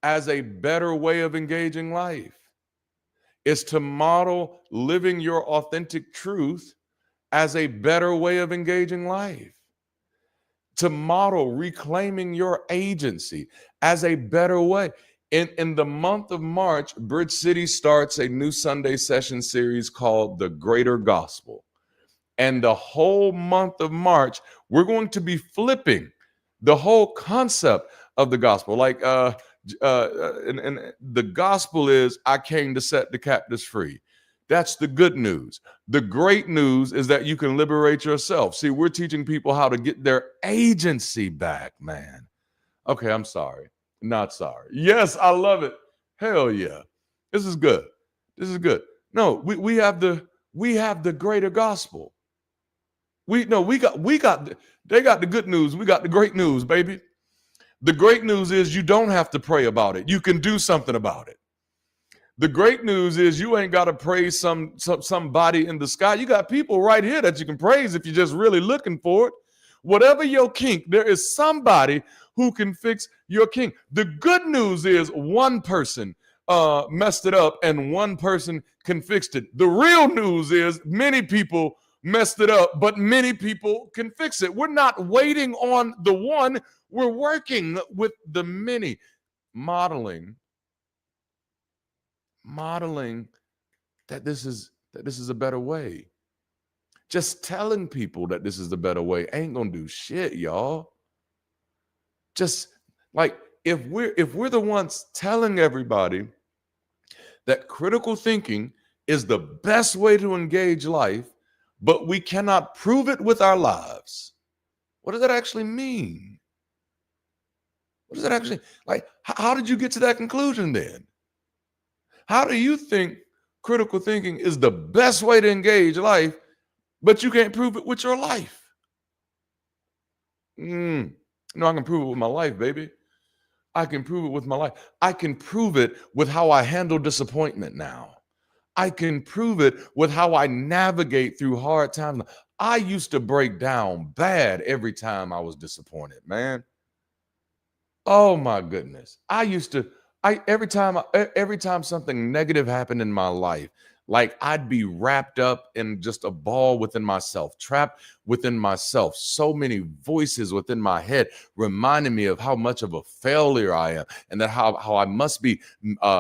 as a better way of engaging life. Is to model living your authentic truth as a better way of engaging life. To model reclaiming your agency as a better way. In the month of March, Bridge City starts a new Sunday session series called The Greater Gospel. And the whole month of March, we're going to be flipping the whole concept of the gospel. Like, and the gospel is, I came to set the captives free. That's the good news. The great news is that you can liberate yourself. See, we're teaching people how to get their agency back, man. Okay, I'm sorry. Not sorry. Yes, I love it. Hell yeah. This is good. This is good. No, we have the greater gospel. They got the good news. We got the great news, baby. The great news is you don't have to pray about it. You can do something about it. The great news is you ain't got to praise somebody in the sky. You got people right here that you can praise if you're just really looking for it. Whatever your kink, there is somebody who can fix your kink. The good news is one person messed it up and one person can fix it. The real news is many people messed it up, but many people can fix it. We're not waiting on the one. We're working with the many. Modeling that this is a better way. Just telling people that this is the better way ain't gonna do shit, y'all. Just like if we're the ones telling everybody that critical thinking is the best way to engage life, but we cannot prove it with our lives, what does that actually mean? What does that actually, like, how did you get to that conclusion then? How do you think critical thinking is the best way to engage life, but you can't prove it with your life? No, I can prove it with my life, baby. I can prove it with my life. I can prove it with how I handle disappointment now. I can prove it with how I navigate through hard times. I used to break down bad every time I was disappointed, man. Oh my goodness. Every time something negative happened in my life, like I'd be wrapped up in just a ball within myself, trapped within myself. So many voices within my head reminding me of how much of a failure I am, and that how I must be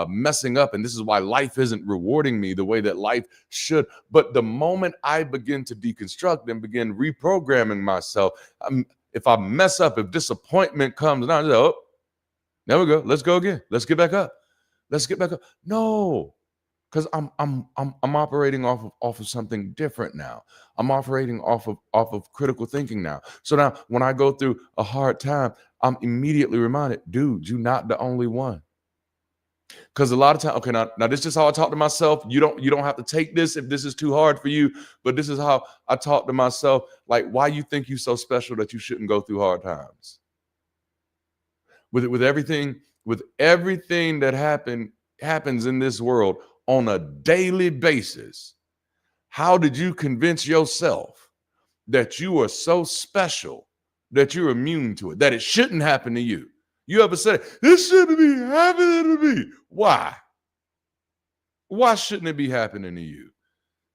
messing up, and this is why life isn't rewarding me the way that life should. But the moment I begin to deconstruct and begin reprogramming myself, if I mess up, if disappointment comes down, I say, oh, there we go. Let's go again. Let's get back up. Let's get back up. No, because I'm operating off of something different now. I'm operating off of critical thinking now. So now when I go through a hard time, I'm immediately reminded, dude, you're not the only one. Because a lot of time, okay, now this is how I talk to myself. You don't have to take this if this is too hard for you, but this is how I talk to myself. Like, why you think you're so special that you shouldn't go through hard times? With everything that happens in this world on a daily basis, how did you convince yourself that you are so special that you're immune to it, that it shouldn't happen to you? You ever said, this shouldn't be happening to me? Why shouldn't it be happening to you?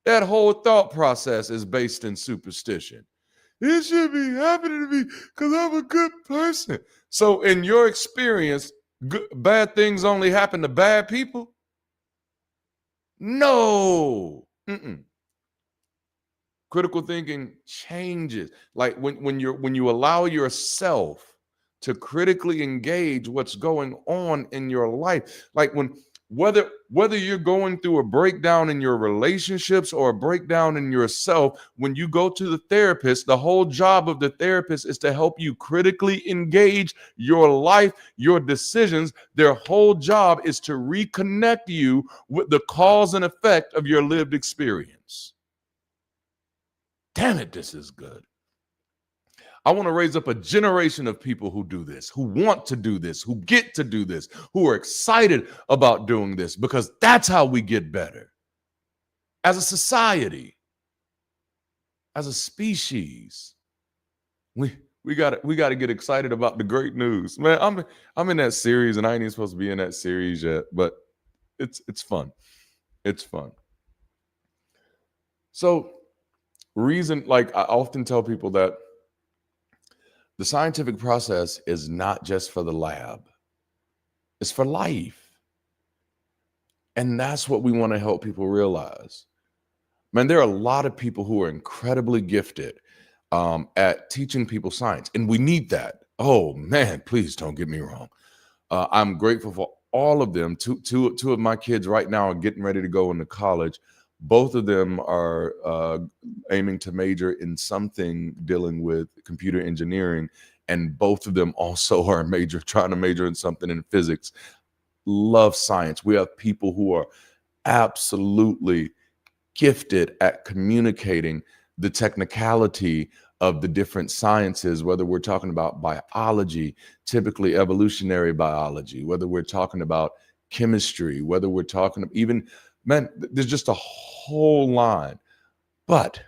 That whole thought process is based in superstition. It should be happening to me because I'm a good person. So in your experience, bad things only happen to bad people? No. Critical thinking changes. Like when you allow yourself to critically engage what's going on in your life, like whether you're going through a breakdown in your relationships or a breakdown in yourself, when you go to the therapist, the whole job of the therapist is to help you critically engage your life, your decisions. Their whole job is to reconnect you with the cause and effect of your lived experience. Damn it, this is good. I want to raise up a generation of people who do this, who want to do this, who get to do this, who are excited about doing this, because that's how we get better. As a society, as a species, we got to get excited about the great news. Man, I'm in that series, and I ain't even supposed to be in that series yet, but it's fun. It's fun. So, like I often tell people that the scientific process is not just for the lab, it's for life. And that's what we want to help people realize. Man, there are a lot of people who are incredibly gifted at teaching people science, and we need that. Oh, man, please don't get me wrong. I'm grateful for all of them. Two of my kids right now are getting ready to go into college. Both of them are aiming to major in something dealing with computer engineering, and both of them also are trying to major in something in physics. Love science. We have people who are absolutely gifted at communicating the technicality of the different sciences, whether we're talking about biology, typically evolutionary biology, whether we're talking about chemistry, whether we're talking even, man, there's just a whole line. But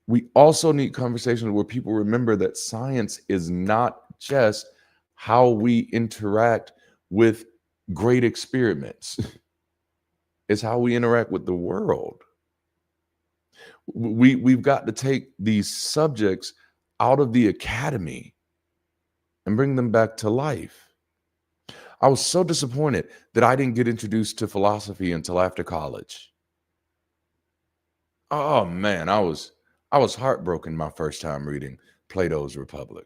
we also need conversations where people remember that science is not just how we interact with great experiments. It's how we interact with the world. We've got to take these subjects out of the academy and bring them back to life. I was so disappointed that I didn't get introduced to philosophy until after college. Oh man, I was heartbroken my first time reading Plato's Republic.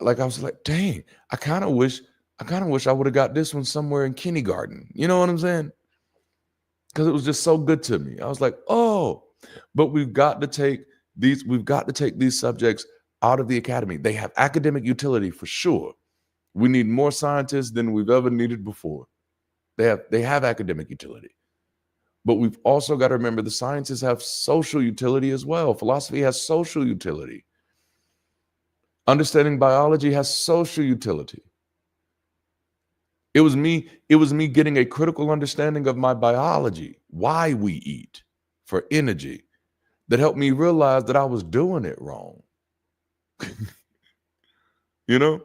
like I was like, dang, I kind of wish I would have got this one somewhere in kindergarten. You know what I'm saying? Because it was just so good to me. I was like, oh, but we've got to take these subjects out of the academy. They have academic utility for sure. We need more scientists than we've ever needed before. They have academic utility. But we've also got to remember the sciences have social utility as well. Philosophy has social utility. Understanding biology has social utility. It was me getting a critical understanding of my biology, why we eat for energy, that helped me realize that I was doing it wrong. You know?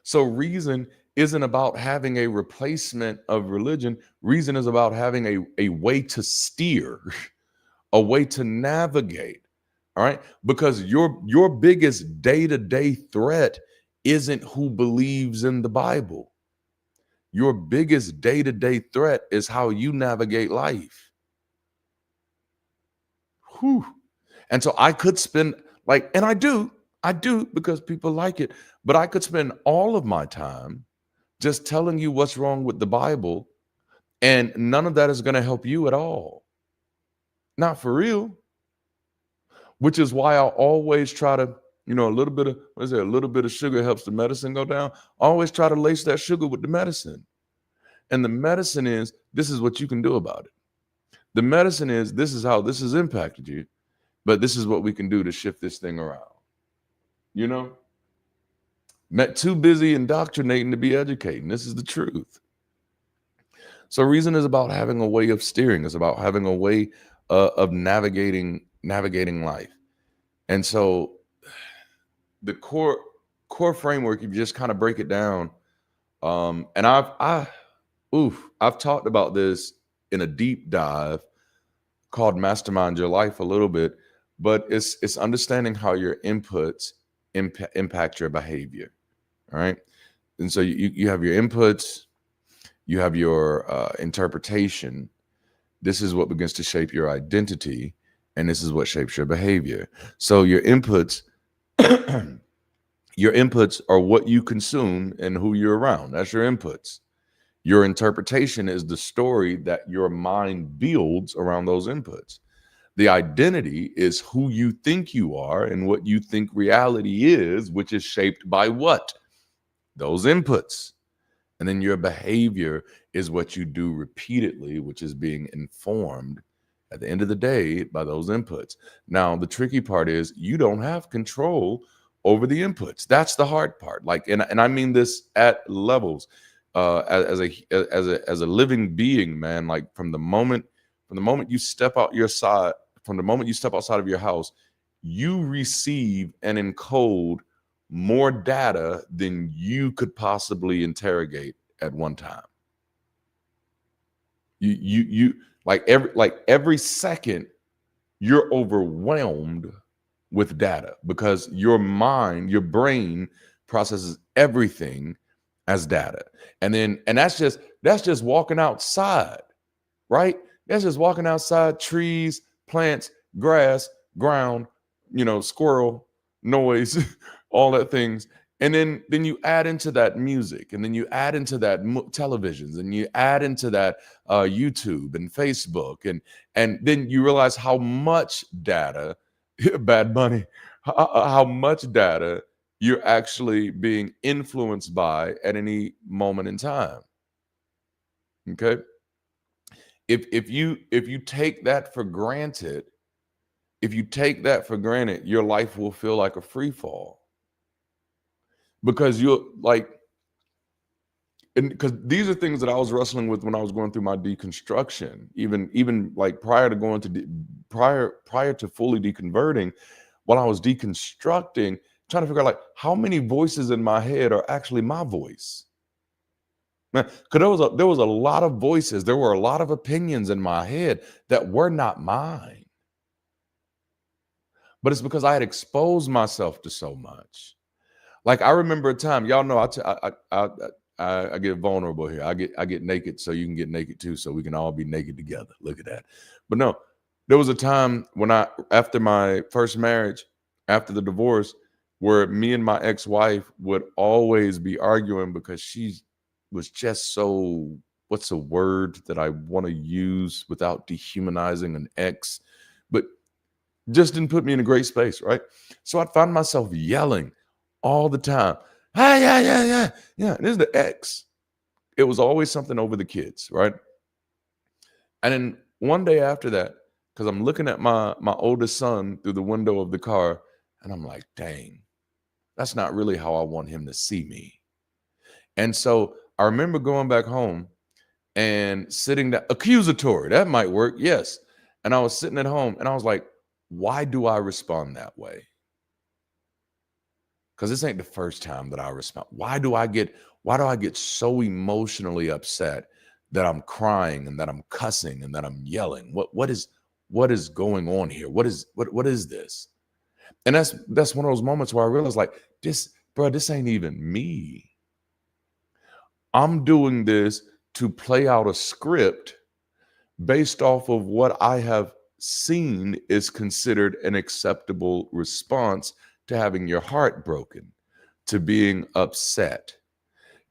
So reason isn't about having a replacement of religion. Reason is about having a way to steer, a way to navigate. All right. Because your biggest day-to-day threat isn't who believes in the Bible. Your biggest day-to-day threat is how you navigate life. Whew. And so I could spend and I do because people like it, but I could spend all of my time just telling you what's wrong with the Bible, and none of that is going to help you at all. Not for real. Which is why I always try to, a little bit of, a little bit of sugar helps the medicine go down. I always try to lace that sugar with the medicine. And the medicine is, this is what you can do about it. The medicine is, this is how this has impacted you, but this is what we can do to shift this thing around. Too busy indoctrinating to be educating. This is the truth. So reason is about having a way of steering. It's about having a way of navigating life. And so the core framework, if you just kind of break it down, and I've talked about this in a deep dive called Mastermind Your Life a little bit, but it's understanding how your inputs impact your behavior. All right. And so you have your inputs, you have your interpretation. This is what begins to shape your identity, and this is what shapes your behavior. So your inputs, your inputs are what you consume and who you're around. That's your inputs. Your interpretation is the story that your mind builds around those inputs. The identity is who you think you are and what you think reality is, which is shaped by what? Those inputs. And then your behavior is what you do repeatedly, which is being informed at the end of the day by those inputs. Now, the tricky part is you don't have control over the inputs. That's the hard part. And I mean this at levels. As a living being, man, like from the moment you step outside of your house, you receive and encode more data than you could possibly interrogate at one time. You every second you're overwhelmed with data because your brain processes everything as data. And that's just walking outside, right? That's just walking outside, trees, plants, grass, ground, squirrel, noise, all that things. And then you add into that music, and then you add into that televisions, and you add into that YouTube and Facebook, and then you realize how much data, Bad Bunny, how much data you're actually being influenced by at any moment in time. Okay. If you take that for granted, your life will feel like a free fall. Because because these are things that I was wrestling with when I was going through my deconstruction, even like prior to fully deconverting, while I was deconstructing, trying to figure out like how many voices in my head are actually my voice. Because there was a lot of voices, there were a lot of opinions in my head that were not mine. But it's because I had exposed myself to so much. Like I remember a time, y'all know I get vulnerable here. I get naked so you can get naked too, so we can all be naked together. Look at that. But no, there was a time when after my first marriage, after the divorce, where me and my ex-wife would always be arguing because she was just so, what's a word that I want to use without dehumanizing an ex, but just didn't put me in a great space, right? So I'd find myself yelling all the time. Hey, yeah, yeah, yeah, yeah. And this is the ex. It was always something over the kids, right? And then one day after that, because I'm looking at my oldest son through the window of the car, and I'm like, dang, that's not really how I want him to see me. And so I remember going back home and sitting down, accusatory, that might work, yes. And I was sitting at home and I was like, why do I respond that way? Because this ain't the first time that I respond. Why do I get so emotionally upset that I'm crying and that I'm cussing and that I'm yelling? What is going on here? What is this? And that's one of those moments where I realized, like, this ain't even me. I'm doing this to play out a script based off of what I have seen is considered an acceptable response to having your heart broken, to being upset.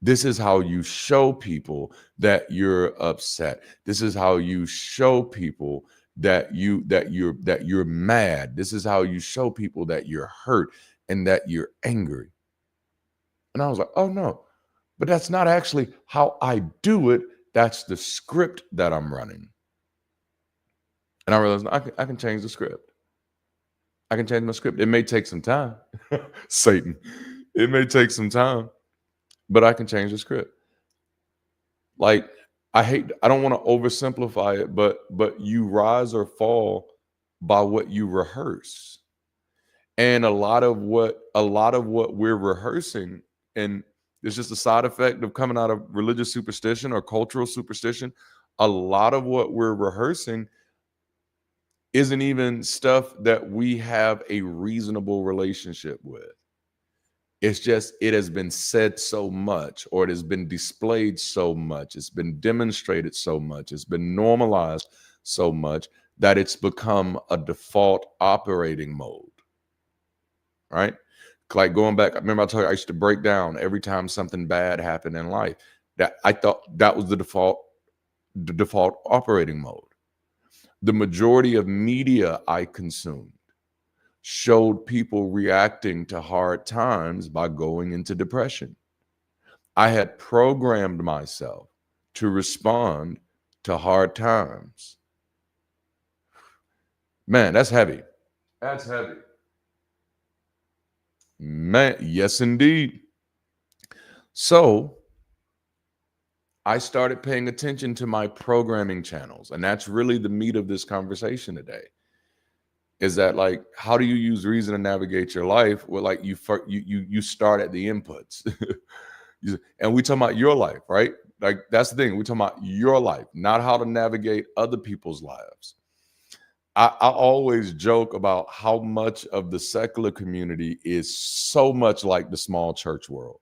This is how you show people that you're upset. This is how you show people that you're mad. This is how you show people that you're hurt and that you're angry. And I was like, oh no, but that's not actually how I do it. That's the script that I'm running. And I realized I can change the script. I can change my script. It may take some time. Satan. It may take some time, but I can change the script. Like, I don't want to oversimplify it, but you rise or fall by what you rehearse. And a lot of what we're rehearsing, and it's just a side effect of coming out of religious superstition or cultural superstition. A lot of what we're rehearsing isn't even stuff that we have a reasonable relationship with. It's just, it has been said so much, or it has been displayed so much, it's been demonstrated so much, it's been normalized so much that it's become a default operating mode, right? Like, going back, I remember I told you I used to break down every time something bad happened in life. That I thought that was the default operating mode. The majority of media I consumed showed people reacting to hard times by going into depression. I had programmed myself to respond to hard times. Man, that's heavy. That's heavy. Man, yes, indeed. So I started paying attention to my programming channels. And that's really the meat of this conversation today. Is that, like, how do you use reason to navigate your life? Well, like, you start at the inputs. And we talking about your life, right? Like, that's the thing. We're talking about your life, not how to navigate other people's lives. I always joke about how much of the secular community is so much like the small church world.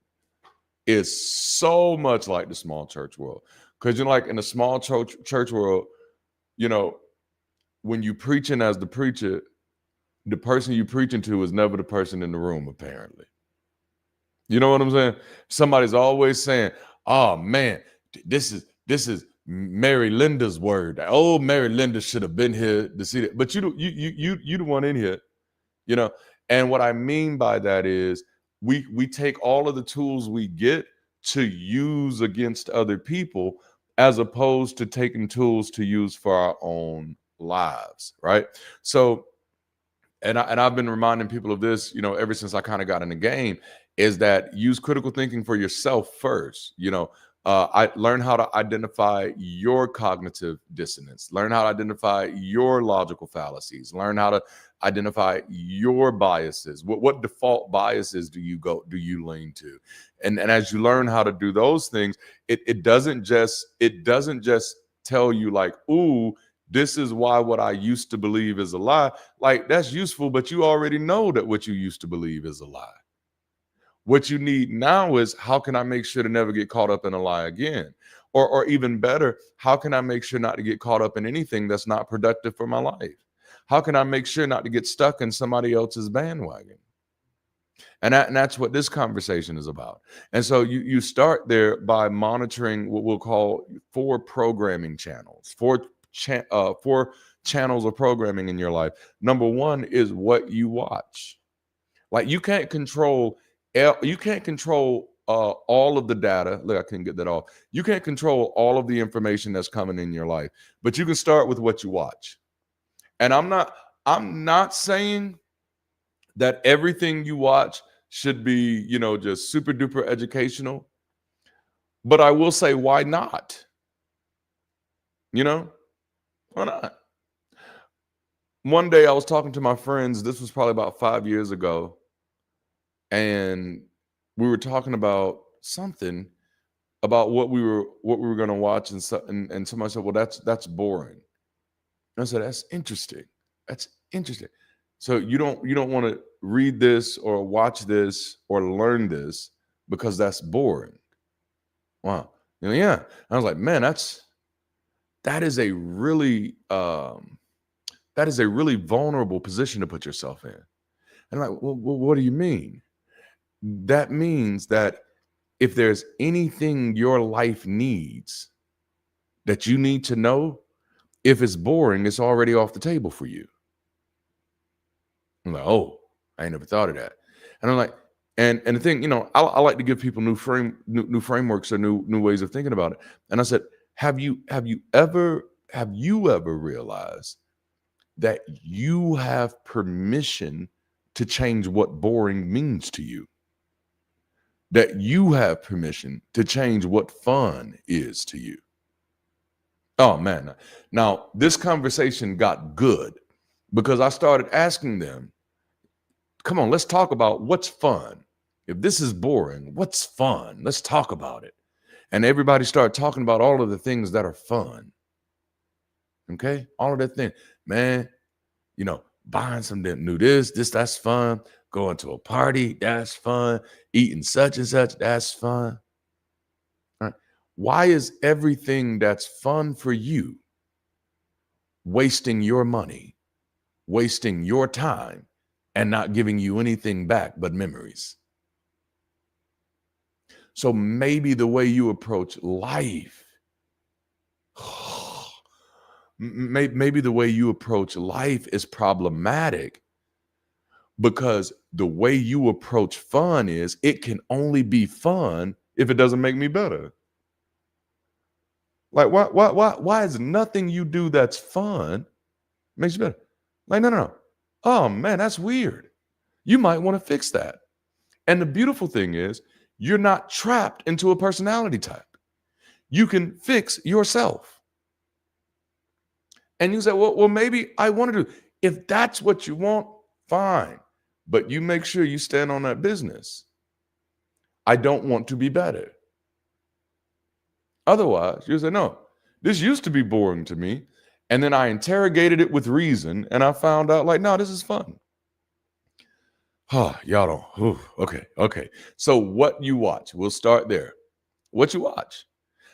It's so much like the small church world. Because, like, in the small church world, you know, when you preaching as the preacher, the person you preaching to is never the person in the room, apparently. You know what I'm saying? Somebody's always saying, oh man, this is Mary Linda's word. Oh, Mary Linda should have been here to see that. But you the one in here, you know. And what I mean by that is we take all of the tools we get to use against other people, as opposed to taking tools to use for our own lives, right? So, and I've been reminding people of this, ever since I kind of got in the game, is that use critical thinking for yourself first. I learn how to identify your cognitive dissonance, learn how to identify your logical fallacies, learn how to identify your biases. What default biases do you lean to? And as you learn how to do those things, it doesn't just tell you, like, ooh, this is why what I used to believe is a lie. Like, that's useful, but you already know that what you used to believe is a lie. What you need now is, how can I make sure to never get caught up in a lie again? Or even better, how can I make sure not to get caught up in anything that's not productive for my life? How can I make sure not to get stuck in somebody else's bandwagon? And that's what this conversation is about. And so you start there by monitoring what we'll call 4 programming channels, 4 channels of programming in your life. Number 1 is what you watch. Like you can't control all of the data. Look, I couldn't get that off. You can't control all of the information that's coming in your life, but you can start with what you watch. And I'm not saying that everything you watch should be, just super duper educational, but I will say, why not? Why not? One day I was talking to my friends, this was probably about 5 years ago, and we were talking about something about what we were going to watch, and somebody said, well, that's boring. And I said, that's interesting. That's interesting. So you don't want to read this or watch this or learn this because that's boring. Wow. Yeah. I was like, man, that is a really vulnerable position to put yourself in. And I'm like, well, what do you mean? That means that if there's anything your life needs that you need to know, if it's boring, it's already off the table for you. I'm like, oh, I ain't never thought of that. And I'm like, and the thing, I like to give people new frameworks or new ways of thinking about it. And I said, have you ever realized that you have permission to change what boring means to you? That you have permission to change what fun is to you? Oh man. Now this conversation got good because I started asking them, come on, let's talk about what's fun. If this is boring, what's fun? Let's talk about it. And everybody started talking about all of the things that are fun. Okay? All of that thing. Man, buying something new, that's fun. Going to a party, that's fun. Eating such and such, that's fun. All right. Why is everything that's fun for you wasting your money, wasting your time, and not giving you anything back but memories? So maybe the way you approach life, maybe the way you approach life is problematic because the way you approach fun is it can only be fun if it doesn't make me better. Like why is nothing you do that's fun makes you better? Like, no. Oh man, that's weird. You might want to fix that. And the beautiful thing is you're not trapped into a personality type. You can fix yourself. And you say, well, maybe I want to do. If that's what you want, fine. But you make sure you stand on that business. I don't want to be better. Otherwise, you say, no, this used to be boring to me. And then I interrogated it with reason and I found out like, no, this is fun. Y'all don't. Okay. So what you watch, we'll start there. What you watch.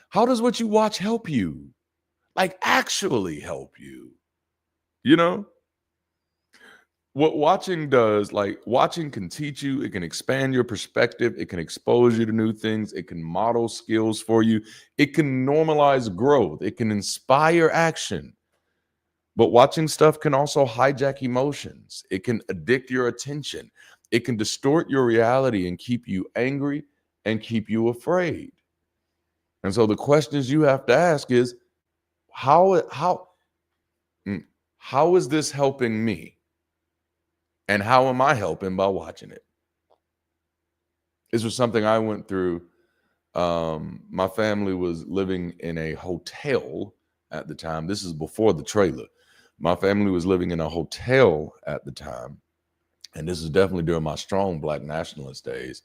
How does what you watch help you? Like actually help you? What watching does, like watching can teach you, it can expand your perspective, it can expose you to new things, it can model skills for you, it can normalize growth, it can inspire action. But watching stuff can also hijack emotions. It can addict your attention. It can distort your reality and keep you angry and keep you afraid. And so the questions you have to ask is, how is this helping me? And how am I helping by watching it? This was something I went through. My family was living in a hotel at the time. This is before the trailer. My family was living in a hotel at the time. And this is definitely during my strong Black nationalist days.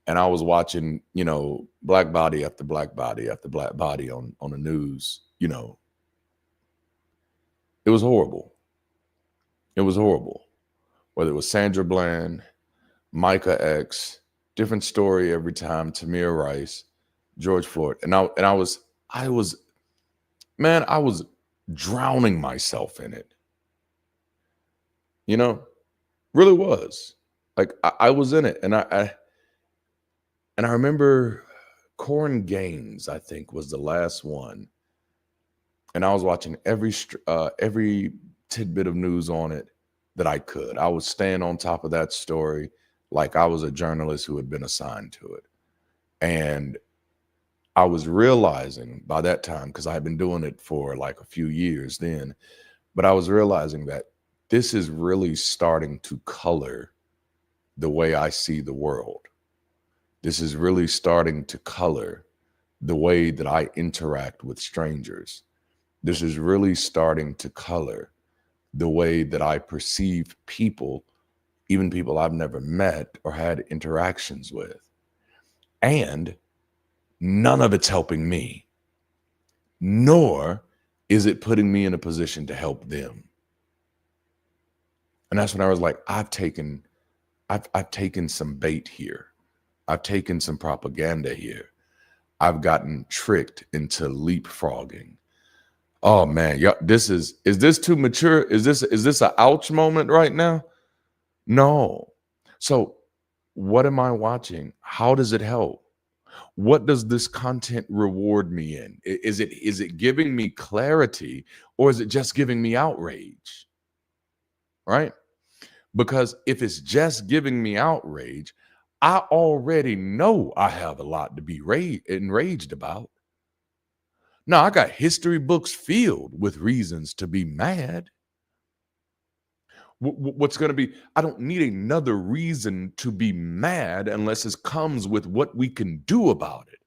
And I was watching, black body after black body after black body on the news. It was horrible. It was horrible. Whether it was Sandra Bland, Micah X, different story every time, Tamir Rice, George Floyd. And I was drowning myself in it. Really was. Like I was in it, and I remember Corn Gaines, I think, was the last one, and I was watching every tidbit of news on it that I could. I was staying on top of that story like I was a journalist who had been assigned to it. And I was realizing by that time, because I had been doing it for like a few years then, but I was realizing that this is really starting to color the way I see the world. This is really starting to color the way that I interact with strangers. This is really starting to color the way that I perceive people, even people I've never met or had interactions with. And none of it's helping me, nor is it putting me in a position to help them. And that's when I was like, I've taken some bait here. I've taken some propaganda here. I've gotten tricked into leapfrogging. Oh man, yeah, is this too mature? Is this an ouch moment right now? No. So what am I watching? How does it help? What does this content reward me in? Is it giving me clarity, or is it just giving me outrage? Right? Because if it's just giving me outrage, I already know I have a lot to be enraged about. Now, I got history books filled with reasons to be mad. What's going to be, I don't need another reason to be mad unless it comes with what we can do about it.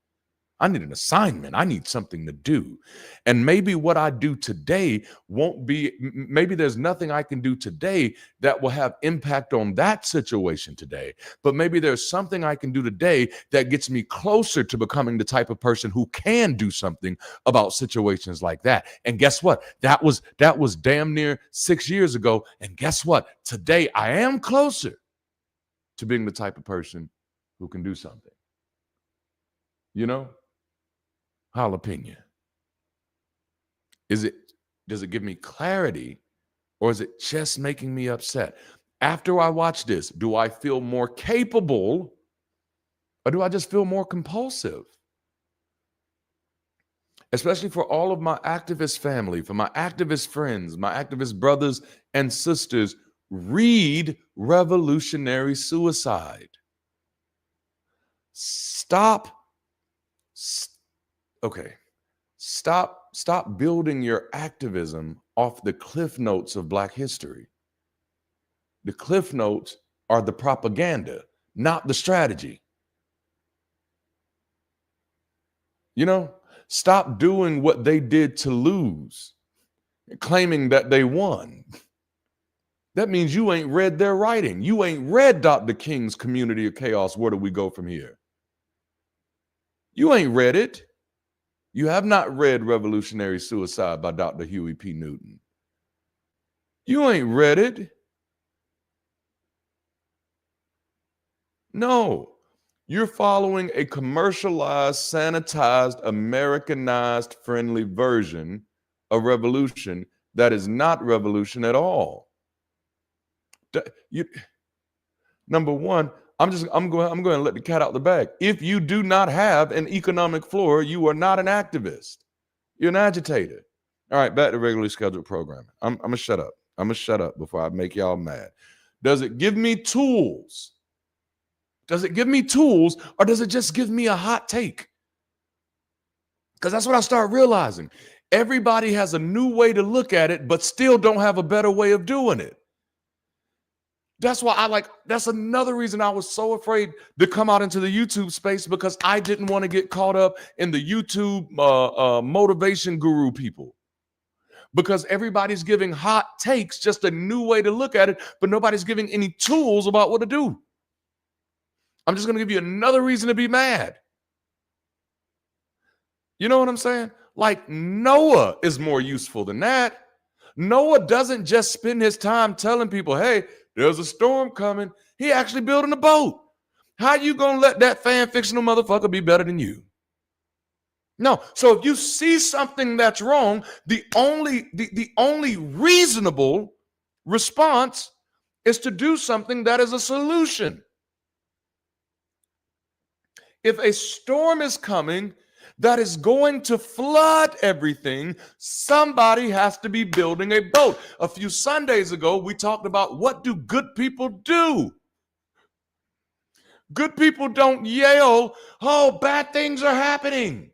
I need an assignment. I need something to do. And maybe what I do today won't be, maybe there's nothing I can do today that will have impact on that situation today. But maybe there's something I can do today that gets me closer to becoming the type of person who can do something about situations like that. And guess what? That was damn near 6 years ago. And guess what? Today I am closer to being the type of person who can do something. You know? Jalapeno. Does it give me clarity, or is it just making me upset? After I watch this, do I feel more capable, or do I just feel more compulsive? Especially for all of my activist family, for my activist friends, my activist brothers and sisters, read Revolutionary Suicide. Stop building your activism off the cliff notes of Black history. The cliff notes are the propaganda, not the strategy. You know, stop doing what they did to lose, claiming that they won. That means you ain't read their writing. You ain't read Dr. King's Community of Chaos. Where do we go from here? You ain't read it. You have not read Revolutionary Suicide by Dr. Huey P. Newton. You ain't read it. No, you're following a commercialized, sanitized, Americanized, friendly version of revolution that is not revolution at all. Number one, I'm going to let the cat out the bag. If you do not have an economic floor, you are not an activist. You're an agitator. All right, back to regularly scheduled programming. I'm gonna shut up. I'm gonna shut up before I make y'all mad. Does it give me tools? Does it give me tools, or does it just give me a hot take? Because that's what I start realizing. Everybody has a new way to look at it, but still don't have a better way of doing it. That's why that's another reason I was so afraid to come out into the YouTube space, because I didn't want to get caught up in the YouTube motivation guru people. Because everybody's giving hot takes, just a new way to look at it, but nobody's giving any tools about what to do. I'm just going to give you another reason to be mad. You know what I'm saying? Like, Noah is more useful than that. Noah doesn't just spend his time telling people, hey, there's a storm coming. He actually building a boat. How you going to let that fan fictional motherfucker be better than you? No. So if you see something that's wrong, the only reasonable response is to do something that is a solution. If a storm is coming that is going to flood everything, somebody has to be building a boat. A few Sundays ago, we talked about what do good people do? Good people don't yell, oh, bad things are happening.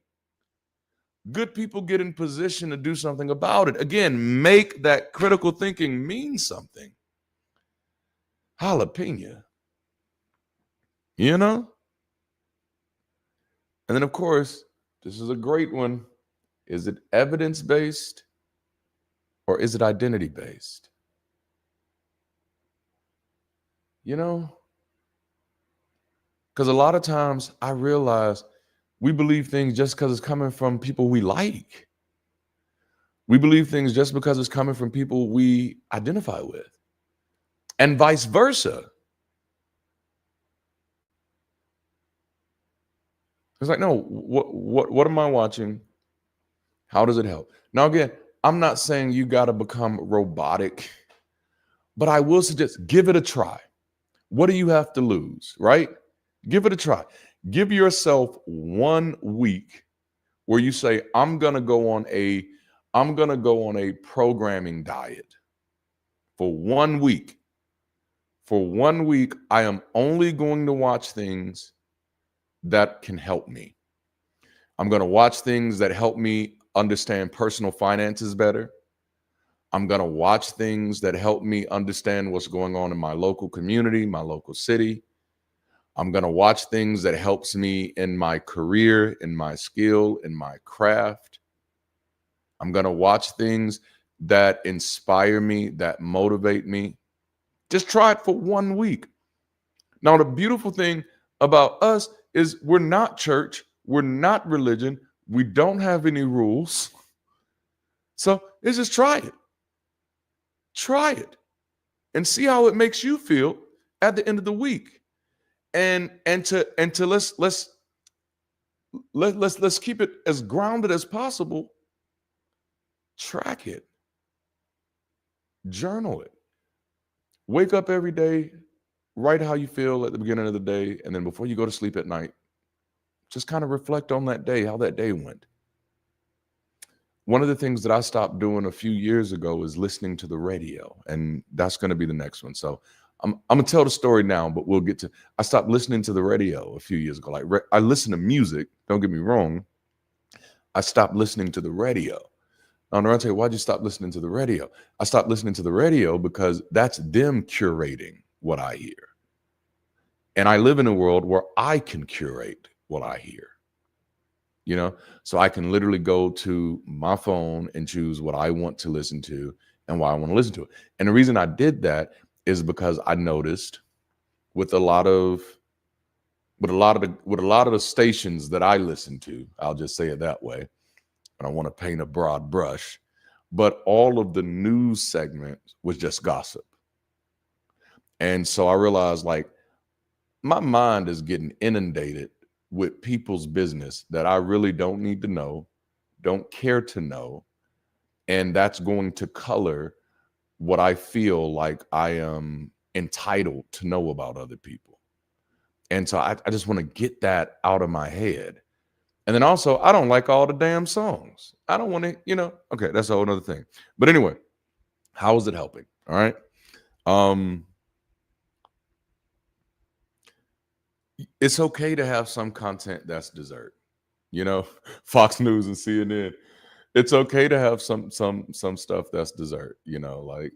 Good people get in position to do something about it. Again, make that critical thinking mean something. Jalapeno. You know? And then, of course, this is a great one. Is it evidence-based or is it identity-based? You know? Because a lot of times I realize we believe things just because it's coming from people we like. We believe things just because it's coming from people we identify with. And vice versa. It's like, no, what am I watching? How does it help? Now, again, I'm not saying you got to become robotic, but I will suggest give it a try. What do you have to lose, right? Give it a try. Give yourself 1 week where you say, I'm gonna go on a programming diet for 1 week. For 1 week, I am only going to watch things that can help me. I'm going to watch things that help me understand personal finances better. I'm going to watch things that help me understand what's going on in my local community, my local city. I'm going to watch things that helps me in my career, in my skill, in my craft. I'm going to watch things that inspire me, that motivate me. Just try it for 1 week. Now, the beautiful thing about us is we're not church. We're not religion. We don't have any rules. So it's just try it. Try it and see how it makes you feel at the end of the week. And let's keep it as grounded as possible. Track it. Journal it. Wake up every day, write how you feel at the beginning of the day, and then before you go to sleep at night, just kind of reflect on that day, how that day went. One of the things that I stopped doing a few years ago is listening to the radio, and that's going to be the next one. So I'm going to tell the story now, but we'll get to, I stopped listening to the radio a few years ago. Like I listen to music, don't get me wrong. I stopped listening to the radio. Now, Darante, why'd you stop listening to the radio? I stopped listening to the radio because that's them curating what I hear. And I live in a world where I can curate what I hear. You know, so I can literally go to my phone and choose what I want to listen to and why I want to listen to it. And the reason I did that is because I noticed with a lot of the stations that I listen to, I'll just say it that way. I don't want to paint a broad brush, but all of the news segment was just gossip. And so I realized, like, my mind is getting inundated with people's business that I really don't need to know, don't care to know. And that's going to color what I feel like I am entitled to know about other people. And so I just want to get that out of my head. And then also, I don't like all the damn songs. I don't want to, okay, that's a whole other thing. But anyway, how is it helping? All right. It's okay to have some content that's dessert. Fox News and CNN. It's okay to have some stuff that's dessert. Like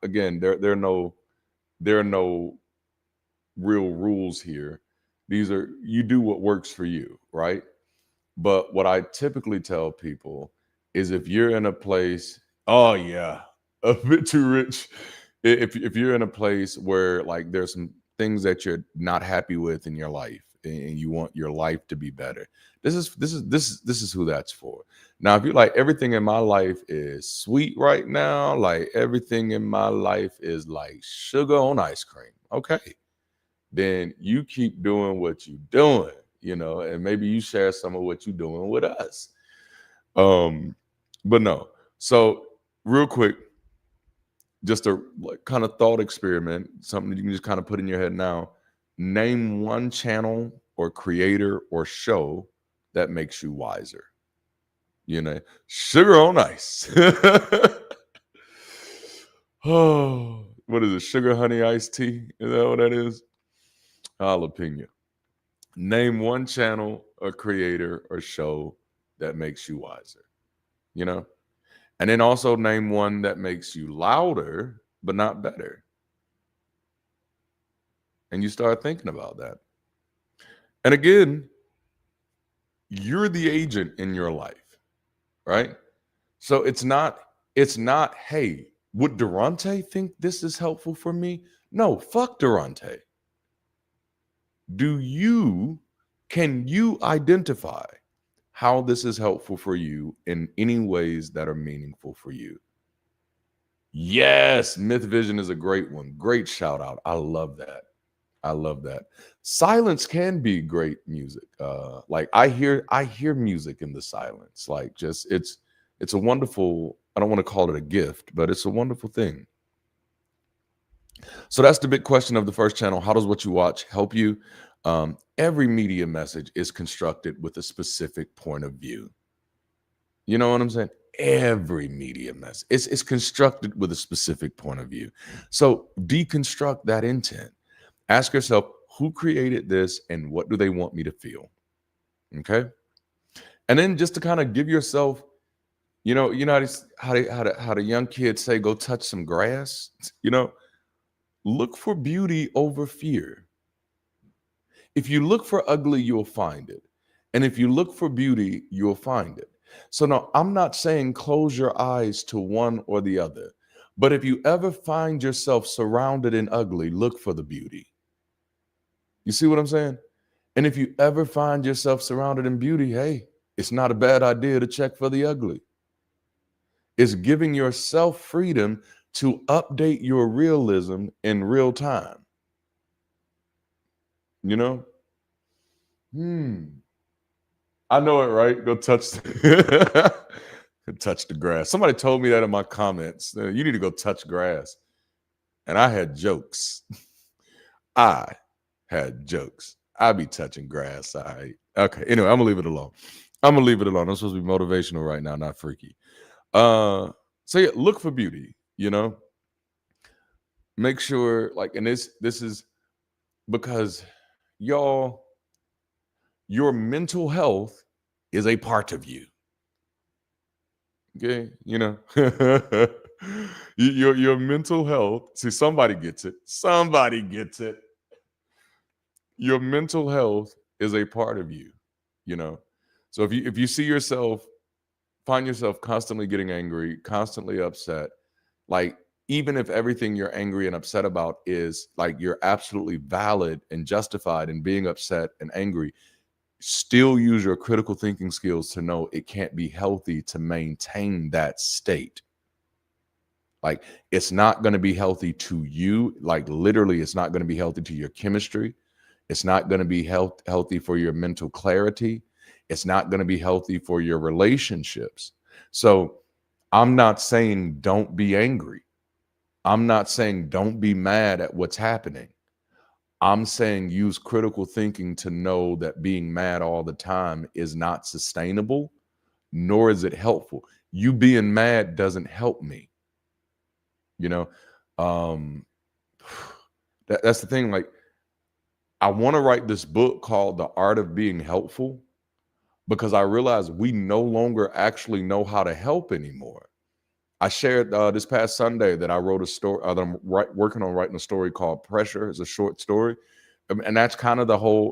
again, there are no real rules here. These are, you do what works for you, right? But what I typically tell people is if you're in a place, oh yeah, a bit too rich. If you're in a place where like there's some things that you're not happy with in your life and you want your life to be better, this is who that's for. Now, if you're like, everything in my life is sweet right now, like everything in my life is like sugar on ice cream, okay, then you keep doing what you're doing, and maybe you share some of what you're doing with us. But no. So real quick, just a kind of thought experiment, something that you can just kind of put in your head now. Name one channel or creator or show that makes you wiser. Sugar on ice. Oh, what is it? Sugar honey iced tea? Is that what that is? Jalapeno. Name one channel, a creator, or show that makes you wiser. And then also name one that makes you louder, but not better. And you start thinking about that. And again, you're the agent in your life, right? So it's not, hey, would Darante think this is helpful for me? No, fuck Darante. Can you identify how this is helpful for you in any ways that are meaningful for you? Yes, Myth Vision is a great one. Great shout out. I love that. Silence can be great music. Like I hear music in the silence. Like just it's a wonderful, I don't want to call it a gift, but it's a wonderful thing. So that's the big question of the first channel. How does what you watch help you? Every media message is constructed with a specific point of view. You know what I'm saying? Every media message is constructed with a specific point of view. So deconstruct that intent. Ask yourself, who created this and what do they want me to feel? Okay. And then just to kind of give yourself, how the young kids say, go touch some grass, look for beauty over fear. If you look for ugly, you'll find it. And if you look for beauty, you'll find it. So no, I'm not saying close your eyes to one or the other. But if you ever find yourself surrounded in ugly, look for the beauty. You see what I'm saying? And if you ever find yourself surrounded in beauty, hey, it's not a bad idea to check for the ugly. It's giving yourself freedom to update your realism in real time. I know it, right? Go touch touch the grass. Somebody told me that in my comments. You need to go touch grass. And I had jokes. I be touching grass. All right. Okay. Anyway, I'm gonna leave it alone. I'm supposed to be motivational right now, not freaky. So yeah, look for beauty, Make sure, and this is because y'all, your mental health is a part of you. Okay, your mental health. See, somebody gets it. Your mental health is a part of you. So if you see yourself, find yourself constantly getting angry, constantly upset, like even if everything you're angry and upset about is like you're absolutely valid and justified in being upset and angry, still use your critical thinking skills to know it can't be healthy to maintain that state. Like it's not going to be healthy to you. Like literally, it's not going to be healthy to your chemistry. It's not going to be healthy for your mental clarity. It's not going to be healthy for your relationships. So I'm not saying don't be angry. I'm not saying don't be mad at what's happening. I'm saying use critical thinking to know that being mad all the time is not sustainable, nor is it helpful. You being mad doesn't help me. That's the thing. Like, I want to write this book called The Art of Being Helpful because I realize we no longer actually know how to help anymore. I shared this past Sunday that I wrote a story that I'm working on writing a story called Pressure. It's a short story. And that's kind of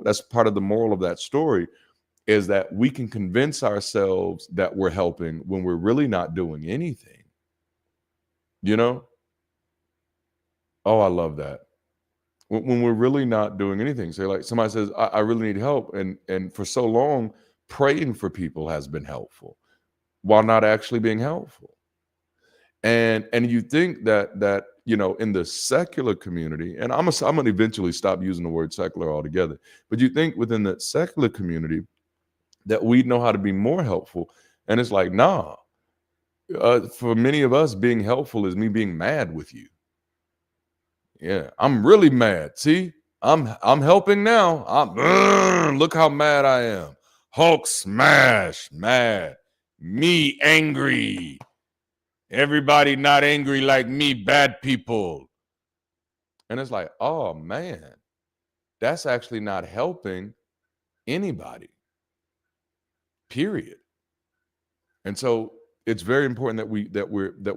that's part of the moral of that story is that we can convince ourselves that we're helping when we're really not doing anything. Oh, I love that. When we're really not doing anything. So like somebody says, I really need help. And for so long, praying for people has been helpful while not actually being helpful. And you think that in the secular community, and I'm going to eventually stop using the word secular altogether, but you think within the secular community that we know how to be more helpful. And it's like, nah, For many of us, being helpful is me being mad with you. Yeah, I'm really mad. See, I'm helping now. Look how mad I am. Hulk smash, mad. Me angry. Everybody not angry like me, bad people. And it's like, oh man, that's actually not helping anybody. Period. And so it's very important that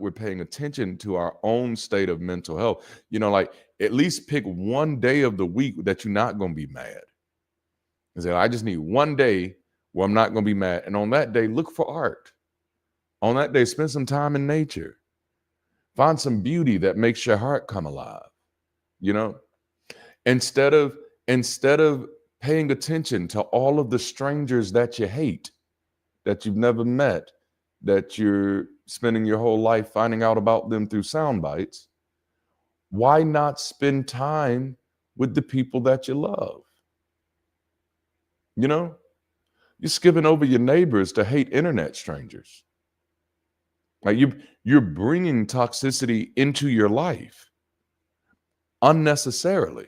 we're paying attention to our own state of mental health. Like at least pick one day of the week that you're not going to be mad. And say, I just need one day where I'm not going to be mad. And on that day, look for art. On that day, spend some time in nature. Find some beauty that makes your heart come alive. Instead of paying attention to all of the strangers that you hate, that you've never met, that you're spending your whole life finding out about them through sound bites, why not spend time with the people that you love? You're skipping over your neighbors to hate internet strangers. Like you're bringing toxicity into your life unnecessarily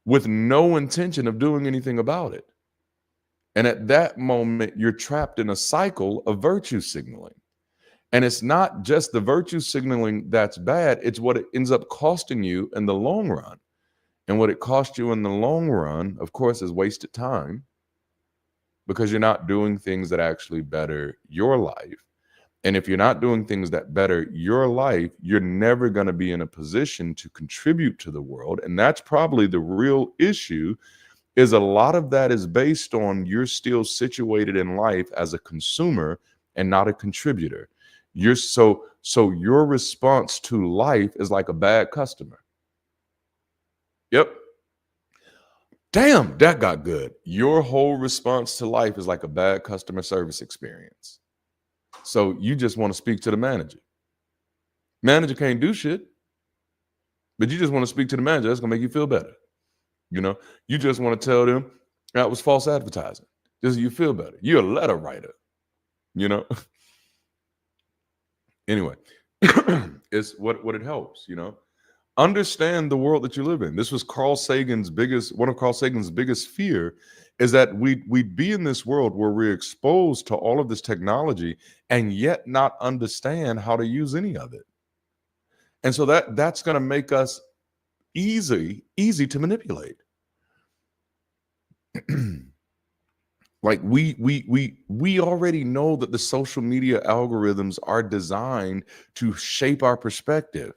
with no intention of doing anything about it. And at that moment, you're trapped in a cycle of virtue signaling. And it's not just the virtue signaling that's bad, it's what it ends up costing you in the long run. And what it costs you in the long run, of course, is wasted time, because you're not doing things that actually better your life. And if you're not doing things that better your life, you're never going to be in a position to contribute to the world. And that's probably the real issue, is a lot of that is based on you're still situated in life as a consumer and not a contributor. So your response to life is like a bad customer. Yep. Damn, that got good. Your whole response to life is like a bad customer service experience. So you just want to speak to the manager. Manager can't do shit, but you just want to speak to the manager. That's going to make you feel better. You just want to tell them that was false advertising. Just so you feel better. You're a letter writer, Anyway, it's what it helps, Understand the world that you live in. This was one of Carl Sagan's biggest fear, is that we'd be in this world where we're exposed to all of this technology and yet not understand how to use any of it. And so that's going to make us easy to manipulate. Like we already know that the social media algorithms are designed to shape our perspective.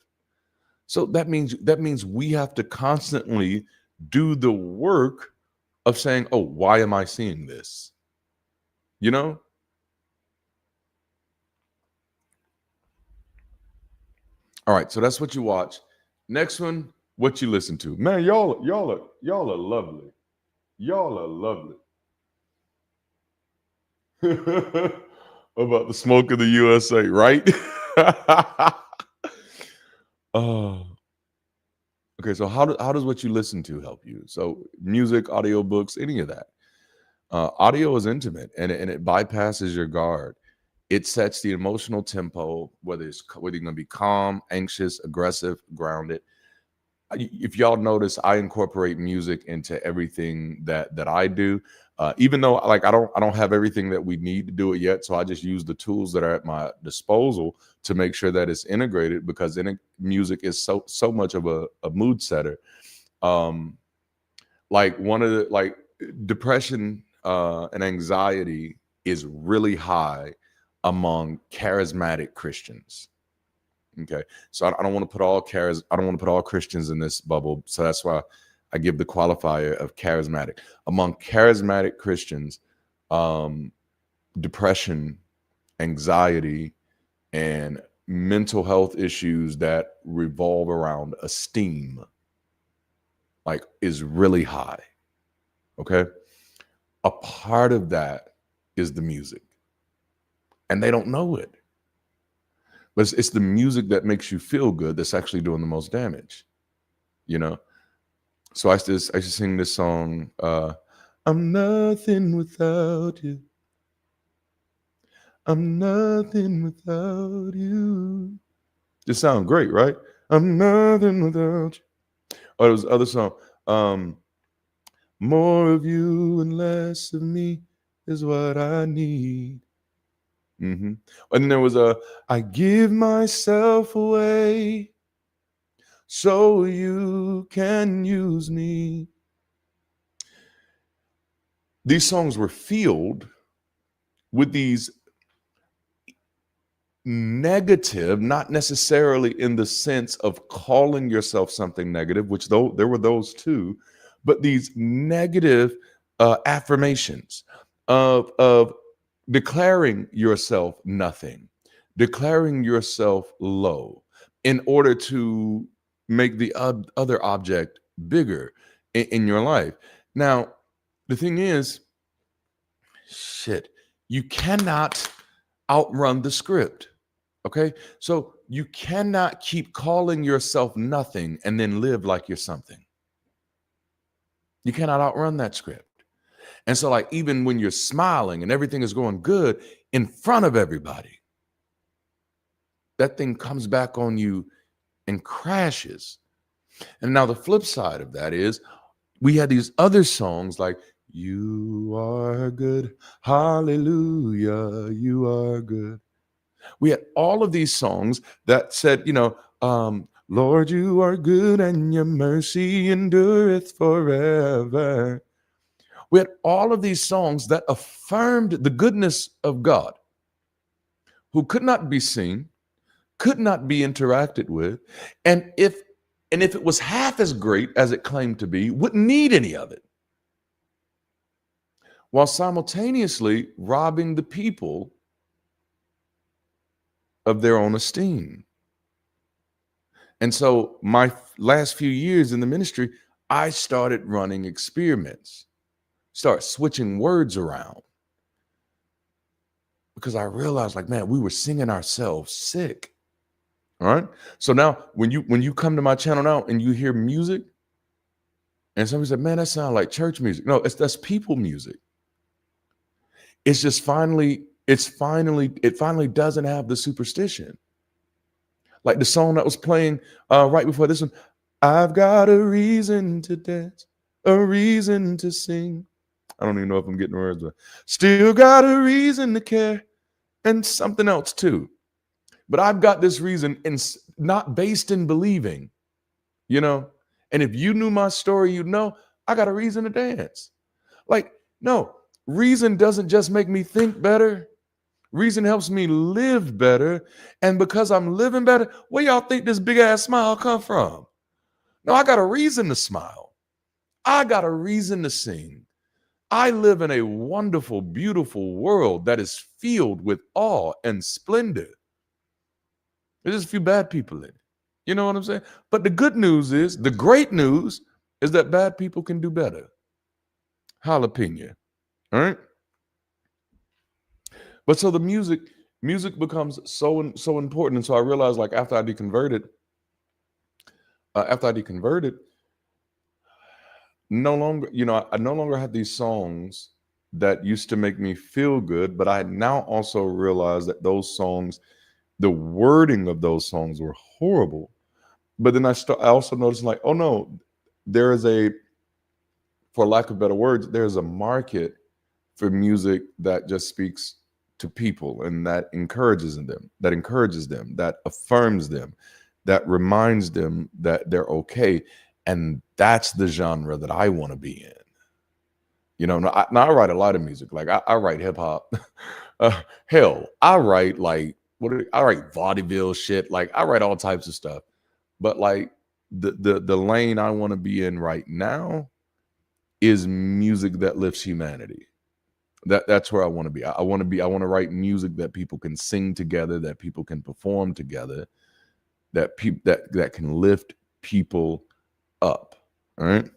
So that means we have to constantly do the work of saying, oh, why am I seeing this? All right, so that's what you watch. Next one, what you listen to. Man, y'all are lovely. Y'all are lovely. About the smoke of the USA, right? Okay, so how does what you listen to help you? So music, audiobooks, any of that. Audio is intimate, and it bypasses your guard. It sets the emotional tempo, whether you're going to be calm, anxious, aggressive, grounded. If y'all notice, I incorporate music into everything that I do, even though I don't have everything that we need to do it yet. So I just use the tools that are at my disposal to make sure that it's integrated, because music is so much of a mood setter. Depression and anxiety is really high among charismatic Christians. Okay, so I don't want to put all Christians in this bubble. So that's why I give the qualifier of charismatic. Among charismatic Christians, depression, anxiety, and mental health issues that revolve around esteem, is really high. Okay, a part of that is the music, and they don't know it. But it's the music that makes you feel good that's actually doing the most damage, So I used to sing this song, I'm nothing without you. I'm nothing without you. Just sound great, right? I'm nothing without you. Oh, there was the other song. Um, More of you and less of me is what I need. Mm-hmm. And then there was a I give myself away so you can use me. These songs were filled with these negative, not necessarily in the sense of calling yourself something negative, which though there were those too, but these negative affirmations of declaring yourself nothing, declaring yourself low, in order to make the other object bigger in your life. Now, the thing is, shit, you cannot outrun the script. Okay. So you cannot keep calling yourself nothing and then live like you're something. You cannot outrun that script. And so, like, even when you're smiling and everything is going good in front of everybody, that thing comes back on you and crashes. And now the flip side of that is we had these other songs like, You Are Good, Hallelujah, You Are Good. We had all of these songs that said, Lord, you are good and your mercy endureth forever. We had all of these songs that affirmed the goodness of God, who could not be seen, could not be interacted with, and if it was half as great as it claimed to be, wouldn't need any of it, while simultaneously robbing the people of their own esteem. And so my last few years in the ministry, I started running experiments, start switching words around, because I realized, like, man, we were singing ourselves sick. All right. So now when you come to my channel now and you hear music and somebody said, man, that sounds like church music. No, that's people music. It's just it finally doesn't have the superstition. Like the song that was playing right before this one, I've got a reason to dance, a reason to sing. I don't even know if I'm getting the words, but still got a reason to care and something else too. But I've got this reason, and not based in believing, And if you knew my story, you'd know I got a reason to dance. Like, no, reason doesn't just make me think better. Reason helps me live better. And because I'm living better, where y'all think this big ass smile come from? No, I got a reason to smile. I got a reason to sing. I live in a wonderful, beautiful world that is filled with awe and splendor. There's just a few bad people in it. You know what I'm saying? But the great news is that bad people can do better. Jalapeno. All right. But so the music becomes so important. And so I realized, like, after I deconverted, no longer, I no longer had these songs that used to make me feel good, but I now also realized that those songs, the wording of those songs were horrible. But then I also noticed, like, oh no, there is for lack of better words, there's a market for music that just speaks to people and that encourages them, that affirms them, that reminds them that they're okay. And that's the genre that I want to be in. Now I write a lot of music. Like I write hip hop. Hell, I write I write vaudeville shit. Like I write all types of stuff. But like the lane I want to be in right now is music that lifts humanity. That's where I want to be. I want to write music that people can sing together, that people can perform together, that can lift people up. All right.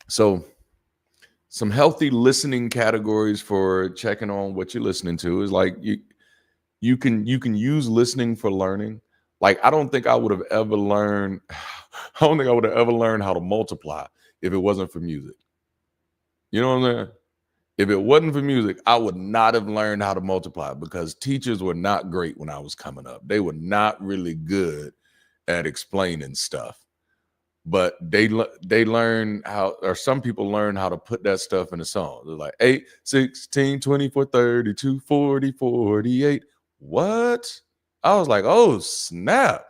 So some healthy listening categories for checking on what you're listening to is like you can use listening for learning. Like I don't think I would have ever learned how to multiply if it wasn't for music. You know what I'm saying? If it wasn't for music, I would not have learned how to multiply because teachers were not great when I was coming up. They were not really good at explaining stuff. But they learn how, or some people learn how to put that stuff in a song. They're like 8, 16, 24, 32, 40, 48. What? I was like, oh, snap.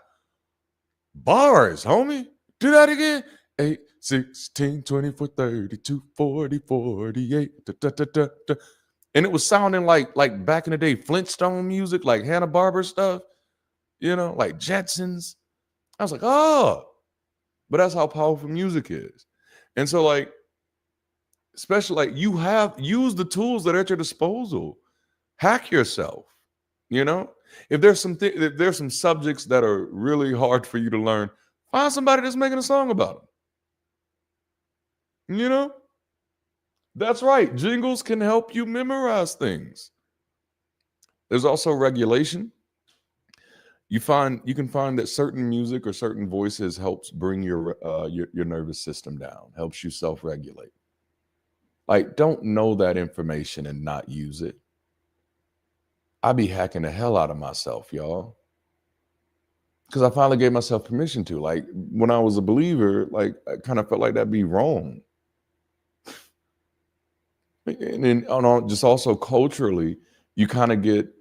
Bars, homie. Do that again. 8, 16, 24, 32, 40, 48. Da, da, da, da, da. And it was sounding like back in the day, Flintstone music, like Hanna-Barbera stuff, like Jetsons. I was like, oh. But that's how powerful music is. And so, like, especially like use the tools that are at your disposal. Hack yourself. If there's some subjects that are really hard for you to learn, find somebody that's making a song about them. That's right. Jingles can help you memorize things. There's also regulation. You can find that certain music or certain voices helps bring your nervous system down, helps you self-regulate. Like, don't know that information and not use it. I be hacking the hell out of myself, y'all. Because I finally gave myself permission to. Like, when I was a believer, like, I kind of felt like that'd be wrong. And then just also culturally, you kind of get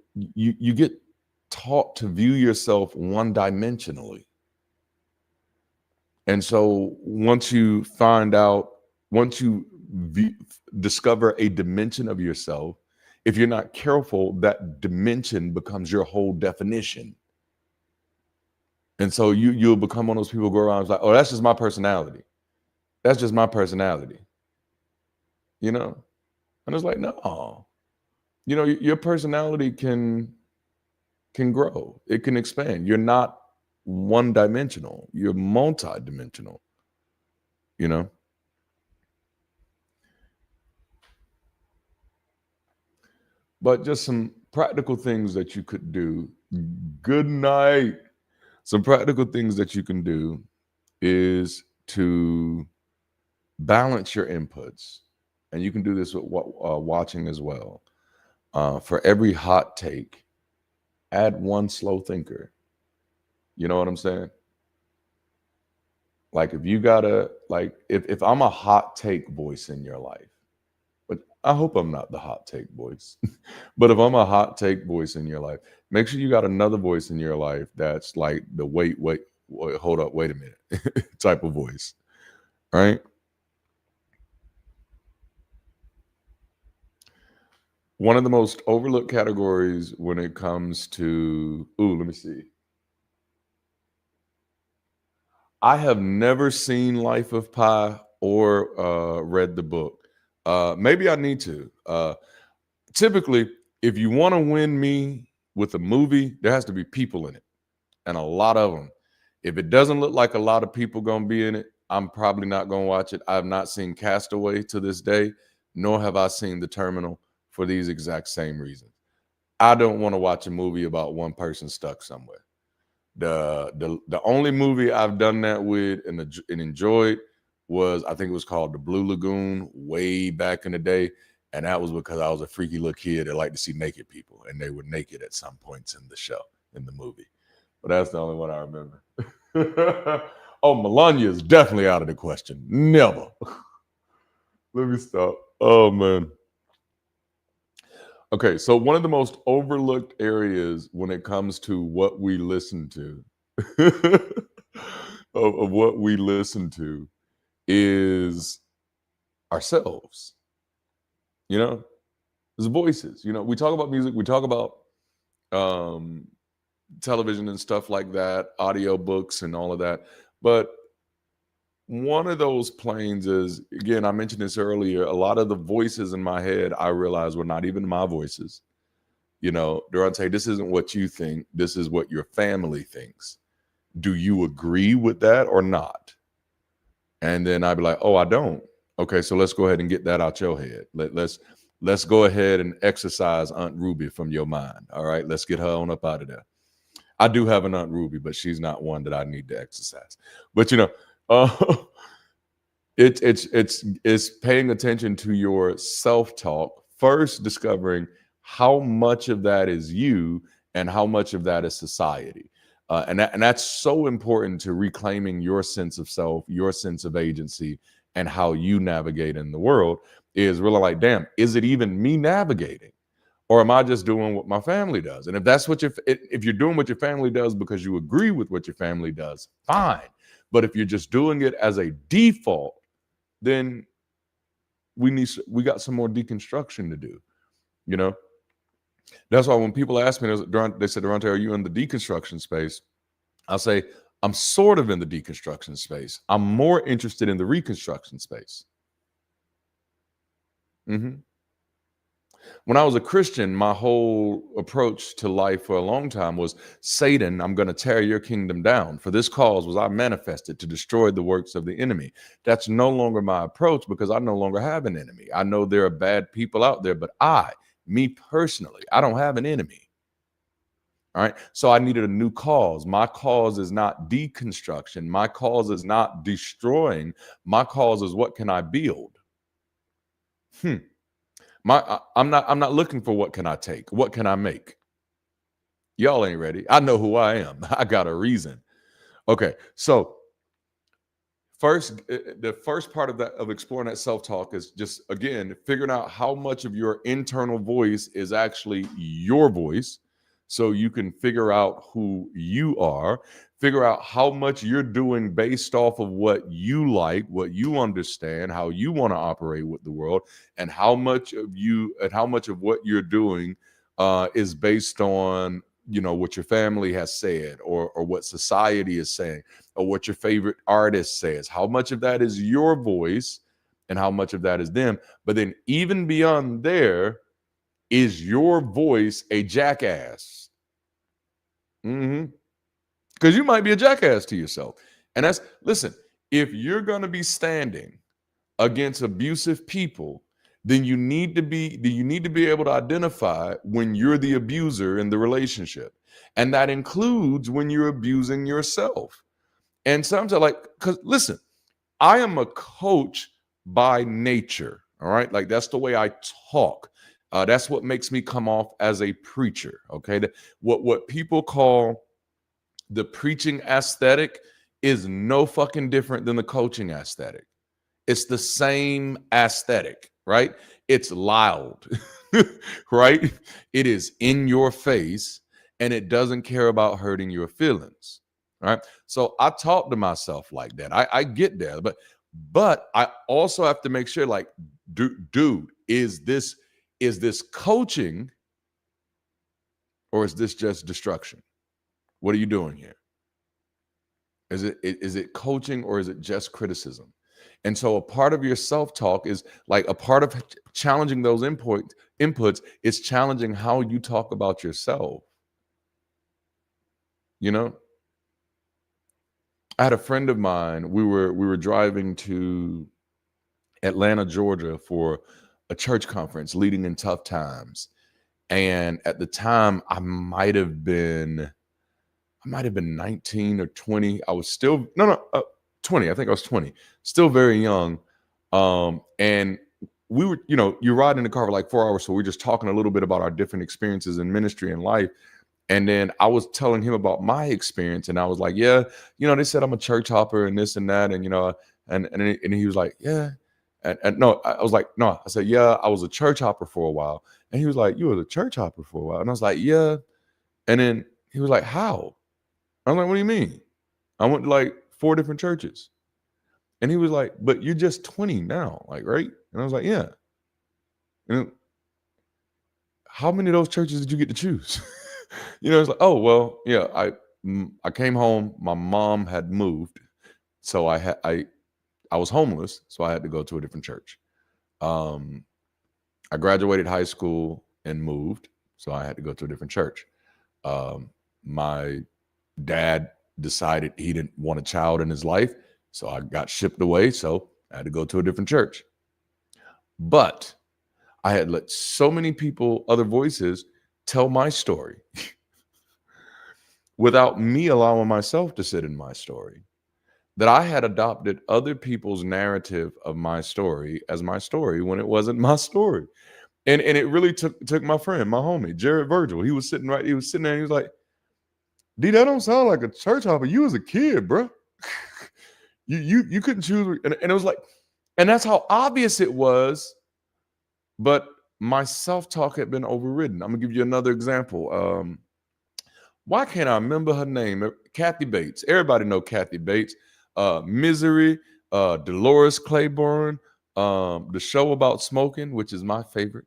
taught to view yourself one-dimensionally. And so once you discover a dimension of yourself, if you're not careful, that dimension becomes your whole definition. And so you'll become one of those people who go around like, oh, that's just my personality. That's just my personality. And it's like, no. Your personality can grow. It can expand. You're not one-dimensional. You're multi-dimensional. But just some practical things that you could do. Good night. Some practical things that you can do is to balance your inputs. And you can do this with watching as well. For every hot take, add one slow thinker. You know what I'm saying? Like, if you gotta, like, if I'm a hot take voice in your life, but I hope I'm not the hot take voice, but if I'm a hot take voice in your life, make sure you got another voice in your life that's like the wait, hold up, wait a minute type of voice, right? One of the most overlooked categories when it comes to, let me see. I have never seen Life of Pi or read the book. Maybe I need to. Typically, if you want to win me with a movie, there has to be people in it, and a lot of them. If it doesn't look like a lot of people going to be in it, I'm probably not going to watch it. I have not seen Castaway to this day, nor have I seen The Terminal for these exact same reasons. I don't want to watch a movie about one person stuck somewhere. The only movie I've done that with and enjoyed was, I think it was called The Blue Lagoon, way back in the day. And that was because I was a freaky little kid that liked to see naked people, and they were naked at some points in the movie. But that's the only one I remember. Oh, Melania is definitely out of the question. Never. Let me stop. Oh, man. Okay, so one of the most overlooked areas when it comes to what we listen to, of what we listen to, is ourselves. There's voices. We talk about music, we talk about television and stuff like that, audio books and all of that. But one of those planes is, again, I mentioned this earlier, a lot of the voices in my head, I realized were not even my voices. Darante, this isn't what you think. This is what your family thinks. Do you agree with that or not? And then I'd be like, oh, I don't. Okay, so let's go ahead and get that out your head. Let's go ahead and exercise Aunt Ruby from your mind. All right, let's get her on up out of there. I do have an Aunt Ruby, but she's not one that I need to exercise. But It's paying attention to your self-talk, first discovering how much of that is you and how much of that is society. And that's so important to reclaiming your sense of self, your sense of agency, and how you navigate in the world. Is really like, damn, is it even me navigating? Or am I just doing what my family does? And if that's what if you're doing what your family does because you agree with what your family does, fine. But if you're just doing it as a default, then we got some more deconstruction to do. You know, that's why when people ask me, they said, Darante, are you in the deconstruction space? I'll say, I'm sort of in the deconstruction space. I'm more interested in the reconstruction space. Mm-hmm. When I was a Christian, my whole approach to life for a long time was, Satan, I'm going to tear your kingdom down. For this cause was I manifested to destroy the works of the enemy. That's no longer my approach because I no longer have an enemy. I know there are bad people out there, but me personally, I don't have an enemy. All right. So I needed a new cause. My cause is not deconstruction. My cause is not destroying. My cause is, what can I build? I'm not looking for what can I take, what can I make. Y'all ain't ready. I know who I am. I got a reason. Okay, so the first part of exploring that self-talk is just, again, figuring out how much of your internal voice is actually your voice, so you can figure out who you are, figure out how much you're doing based off of what you like, what you understand, how you want to operate with the world, and how much of what you're doing is based on, what your family has said, or what society is saying, or what your favorite artist says. How much of that is your voice and how much of that is them. But then even beyond there, is your voice a jackass? Because you might be a jackass to yourself. And listen, if you're going to be standing against abusive people, then you need to be able to identify when you're the abuser in the relationship. And that includes when you're abusing yourself. And sometimes, because listen, I am a coach by nature. All right. Like, that's the way I talk. That's what makes me come off as a preacher. Okay. What people call the preaching aesthetic is no fucking different than the coaching aesthetic. It's the same aesthetic, right? It's loud, right? It is in your face, and it doesn't care about hurting your feelings. All right. So I talk to myself like that. I get there, but I also have to make sure, like, dude, is this coaching, or is this just destruction? What are you doing here? Is it coaching, or is it just criticism? And so a part of your self-talk is, like, a part of challenging those inputs is challenging how you talk about yourself. I had a friend of mine, we were driving to Atlanta, Georgia for a church conference, Leading in Tough Times. And at the time, I might have been 19 or 20. I was still 20. I think I was 20, still very young. And we were, you ride in the car for like 4 hours. So we're just talking a little bit about our different experiences in ministry and life. And then I was telling him about my experience, and I was like, yeah, they said I'm a church hopper and this and that. And, and he was like, yeah. And no, I was like, no, I said, yeah, I was a church hopper for a while. And he was like, you were a church hopper for a while. And I was like, yeah. And then he was like, how? I'm like, what do you mean? I went to like 4 different churches. And he was like, but you're just 20 now, like, right? And I was like, yeah. And how many of those churches did you get to choose? It's like, oh, well, yeah, I came home. My mom had moved. So I was homeless. So I had to go to a different church. I graduated high school and moved. So I had to go to a different church. My dad decided he didn't want a child in his life, so I got shipped away, so I had to go to a different church. But I had let so many people, other voices, tell my story without me allowing myself to sit in my story. that I had adopted other people's narrative of my story as my story when it wasn't my story. And it really took my friend, my homie, Jared Virgil. He was sitting there, and he was like, D, that don't sound like a church hopper. You was a kid, bro. you couldn't choose. And it was like, and that's how obvious it was. But my self-talk had been overridden. I'm gonna give you another example. Why can't I remember her name? Kathy Bates. Everybody know Kathy Bates. Misery, Dolores Claiborne, the show about smoking, which is my favorite.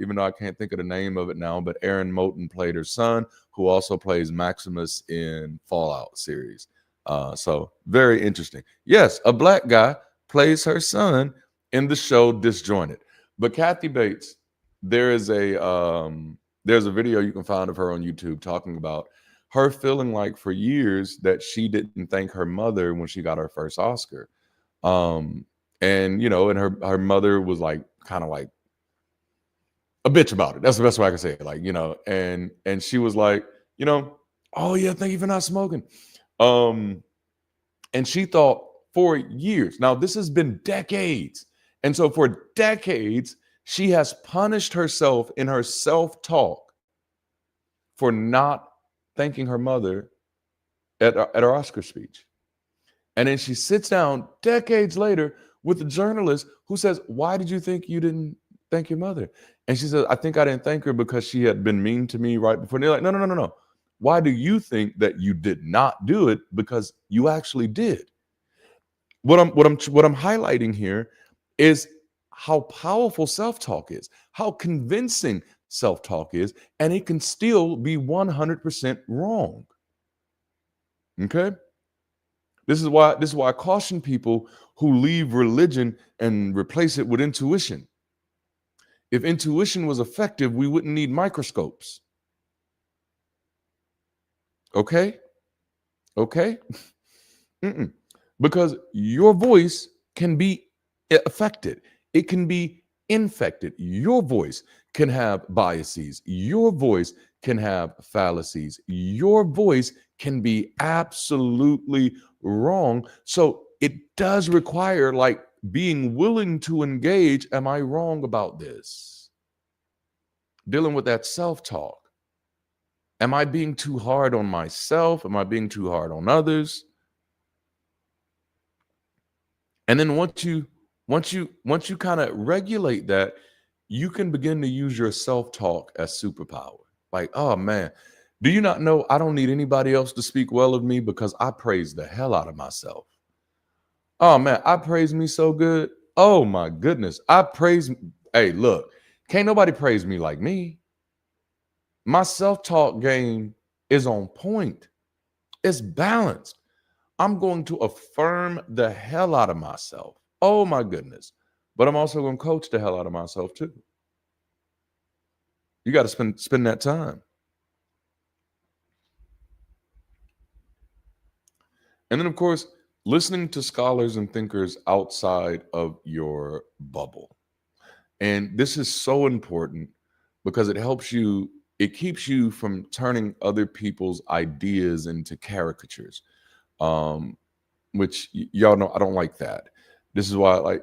Even though I can't think of the name of it now, but Aaron Moulton played her son, who also plays Maximus in Fallout series. So very interesting. Yes, a black guy plays her son in the show Disjointed. But Kathy Bates, there's a video you can find of her on YouTube talking about her feeling like for years that she didn't thank her mother when she got her first Oscar. And her mother was like kind of like a bitch about it. That's the best way I can say it. Like, and she was like, oh yeah, thank you for not smoking. And she thought for years, now this has been decades. And so for decades, she has punished herself in her self-talk for not thanking her mother at her Oscar speech. And then she sits down decades later with a journalist who says, why did you think you didn't thank your mother? And she says, I think I didn't thank her because she had been mean to me right before. And they're like, no. Why do you think that you did not do it? Because you actually did. What I'm highlighting here is how powerful self-talk is, how convincing self-talk is, and it can still be 100% wrong. Okay? This is why I caution people who leave religion and replace it with intuition. If intuition was effective, we wouldn't need microscopes. Okay? Because your voice can be affected. It can be infected. Your voice can have biases. Your voice can have fallacies. Your voice can be absolutely wrong. So it does require like being willing to engage. Am I wrong about this? Dealing with that self-talk. Am I being too hard on myself? Am I being too hard on others? And then once you kind of regulate that, you can begin to use your self-talk as superpower. Like, oh man, do you not know I don't need anybody else to speak well of me because I praise the hell out of myself. Oh man, I praise me so good. Oh my goodness. Hey, look, can't nobody praise me like me. My self-talk game is on point. It's balanced. I'm going to affirm the hell out of myself. Oh my goodness. But I'm also going to coach the hell out of myself too. You got to spend that time. And then of course, listening to scholars and thinkers outside of your bubble. And this is so important because it keeps you from turning other people's ideas into caricatures. Which y'all know I don't like that. This is why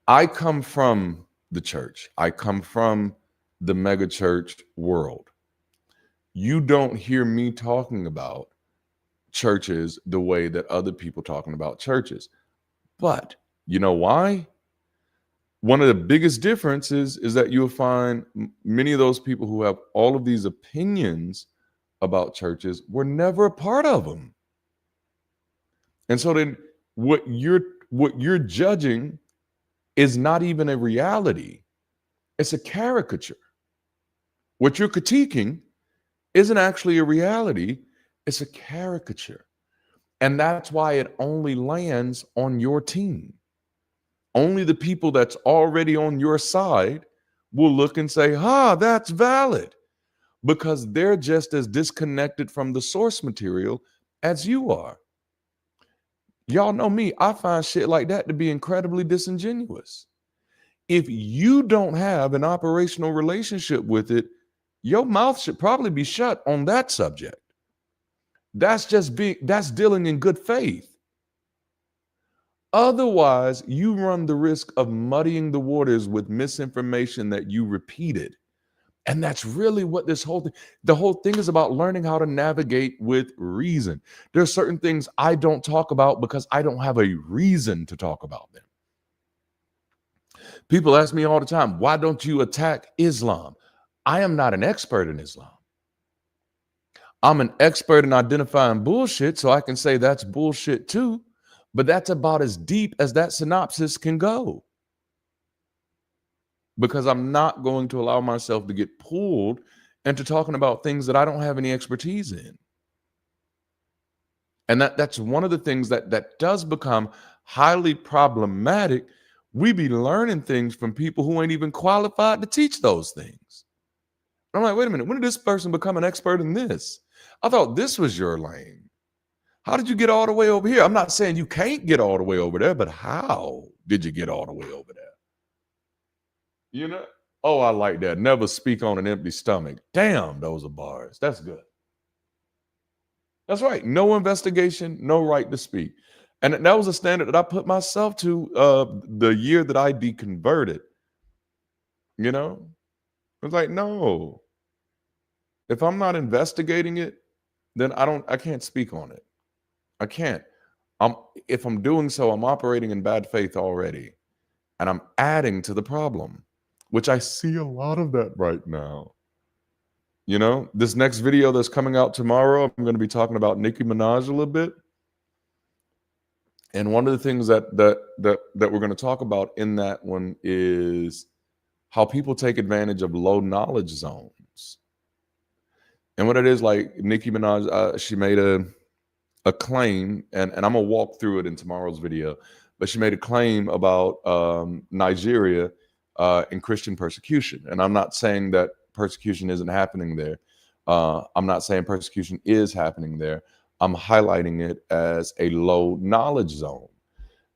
I come from the church. I come from the mega church world. You don't hear me talking about churches the way that other people talking about churches. But you know why? One of the biggest differences is that you'll find many of those people who have all of these opinions about churches were never a part of them. And so then what you're judging is not even a reality. It's a caricature. What you're critiquing isn't actually a reality. It's a caricature. And that's why it only lands on your team. Only the people that's already on your side will look and say, that's valid. Because they're just as disconnected from the source material as you are. Y'all know me, I find shit like that to be incredibly disingenuous. If you don't have an operational relationship with it, your mouth should probably be shut on that subject. That's dealing in good faith. Otherwise, you run the risk of muddying the waters with misinformation that you repeated. And that's really what the whole thing is about, learning how to navigate with reason. There's certain things I don't talk about because I don't have a reason to talk about them. People ask me all the time, why don't you attack Islam? I am not an expert in Islam. I'm an expert in identifying bullshit, so I can say that's bullshit too. But that's about as deep as that synopsis can go. Because I'm not going to allow myself to get pulled into talking about things that I don't have any expertise in. And that's one of the things that does become highly problematic. We be learning things from people who ain't even qualified to teach those things. I'm like, wait a minute, when did this person become an expert in this? I thought this was your lane. How did you get all the way over here? I'm not saying you can't get all the way over there, but how did you get all the way over there? You know? Oh, I like that. Never speak on an empty stomach. Damn, those are bars. That's good. That's right. No investigation, no right to speak. And that was a standard that I put myself to the year that I deconverted. You know? I was like, no. If I'm not investigating it, then I can't speak on it. I can't. If I'm doing so, I'm operating in bad faith already. And I'm adding to the problem, which I see a lot of that right now. You know, this next video that's coming out tomorrow, I'm going to be talking about Nicki Minaj a little bit. And one of the things that we're going to talk about in that one is how people take advantage of low knowledge zones. And what it is, like Nicki Minaj, she made a claim, and I'm gonna walk through it in tomorrow's video, but she made a claim about Nigeria and Christian persecution. And I'm not saying that persecution isn't happening there. I'm not saying persecution is happening there. I'm highlighting it as a low knowledge zone,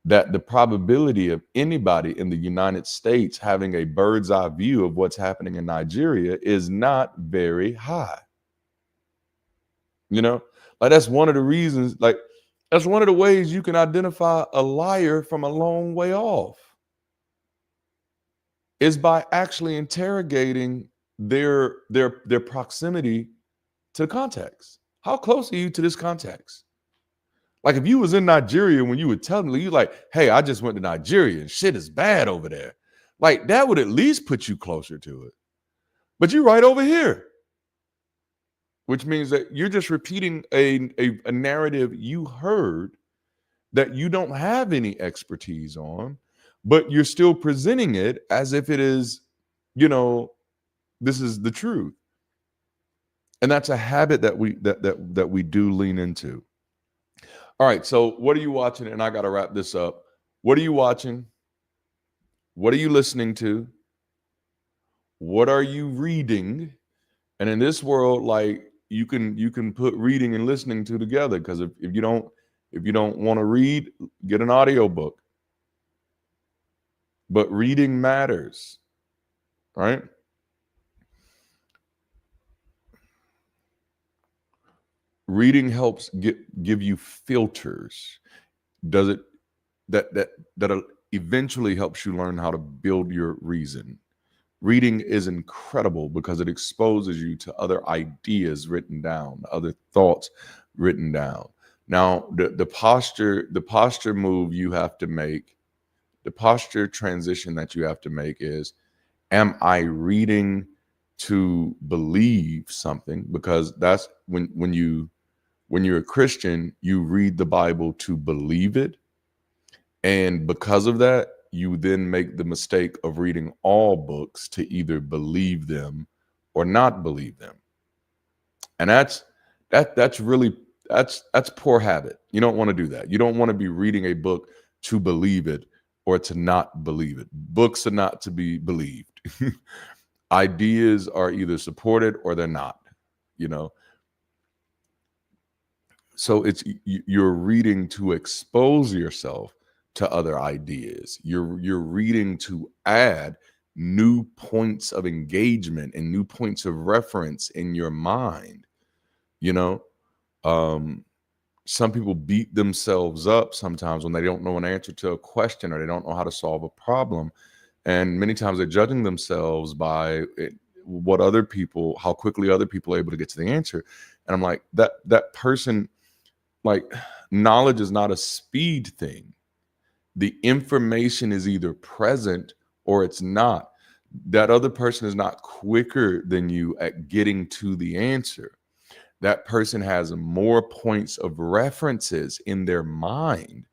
that the probability of anybody in the United States having a bird's eye view of what's happening in Nigeria is not very high. You know, like that's one of the reasons, like that's one of the ways you can identify a liar from a long way off, is by actually interrogating their proximity to the context. How close are you to this context? Like if you was in Nigeria when you were telling me, you like, hey, I just went to Nigeria and shit is bad over there. Like that would at least put you closer to it. But you're right over here, which means that you're just repeating a narrative you heard that you don't have any expertise on, but you're still presenting it as if it is, you know, this is the truth. And that's a habit that we do lean into. All right, so what are you watching? And I got to wrap this up. What are you watching? What are you listening to? What are you reading? And in this world, like you can put reading and listening to together, because if you don't want to read, get an audiobook. But reading matters, right? Reading helps give you filters. Does it that eventually helps you learn how to build your reason. Reading is incredible because it exposes you to other ideas written down, other thoughts written down. Now, the posture move you have to make, the posture transition that you have to make is, am I reading to believe something? Because that's when you're a Christian, you read the Bible to believe it. And because of that, you then make the mistake of reading all books to either believe them or not believe them. And that's poor habit. You don't want to do that. You don't want to be reading a book to believe it or to not believe it. Books are not to be believed. Ideas are either supported or they're not, you know. So you're reading to expose yourself to other ideas. You're reading to add new points of engagement and new points of reference in your mind, you know. Um, some people beat themselves up sometimes when they don't know an answer to a question or they don't know how to solve a problem. And many times they're judging themselves by what other people, how quickly other people are able to get to the answer. And I'm like, that person, like, knowledge is not a speed thing. The information is either present or it's not. That other person is not quicker than you at getting to the answer. That person has more points of references in their mind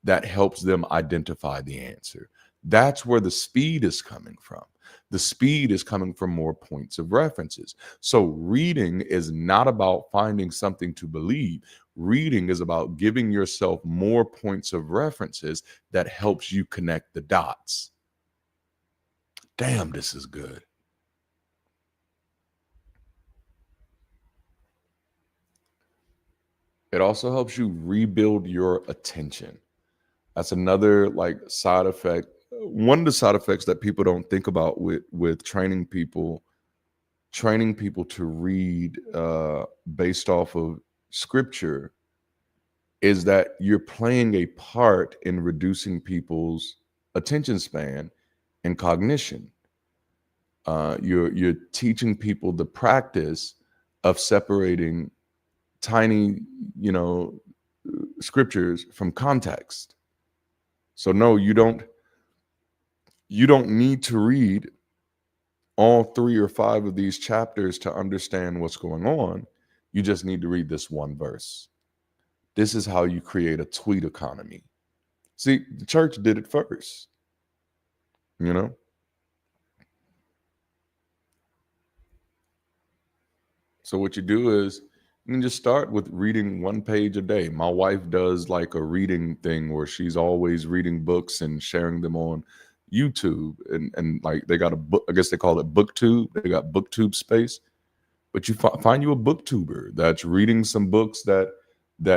that helps them identify the answer. That's where the speed is coming from. The speed is coming from more points of references. So reading is not about finding something to believe. Reading is about giving yourself more points of references that helps you connect the dots. Damn, this is good. It also helps you rebuild your attention. That's another like side effect. One of the side effects that people don't think about with training people to read based off of scripture is that you're playing a part in reducing people's attention span and cognition. You're teaching people the practice of separating tiny, scriptures from context. So no, you don't need to read all 3 or 5 of these chapters to understand what's going on. You just need to read this one verse. This is how you create a tweet economy. See, the church did it first, So what you do is you can just start with reading 1 page a day. My wife does like a reading thing where she's always reading books and sharing them on YouTube, and like they got a book, I guess they call it booktube. They got booktube space, but you find you a booktuber that's reading some books that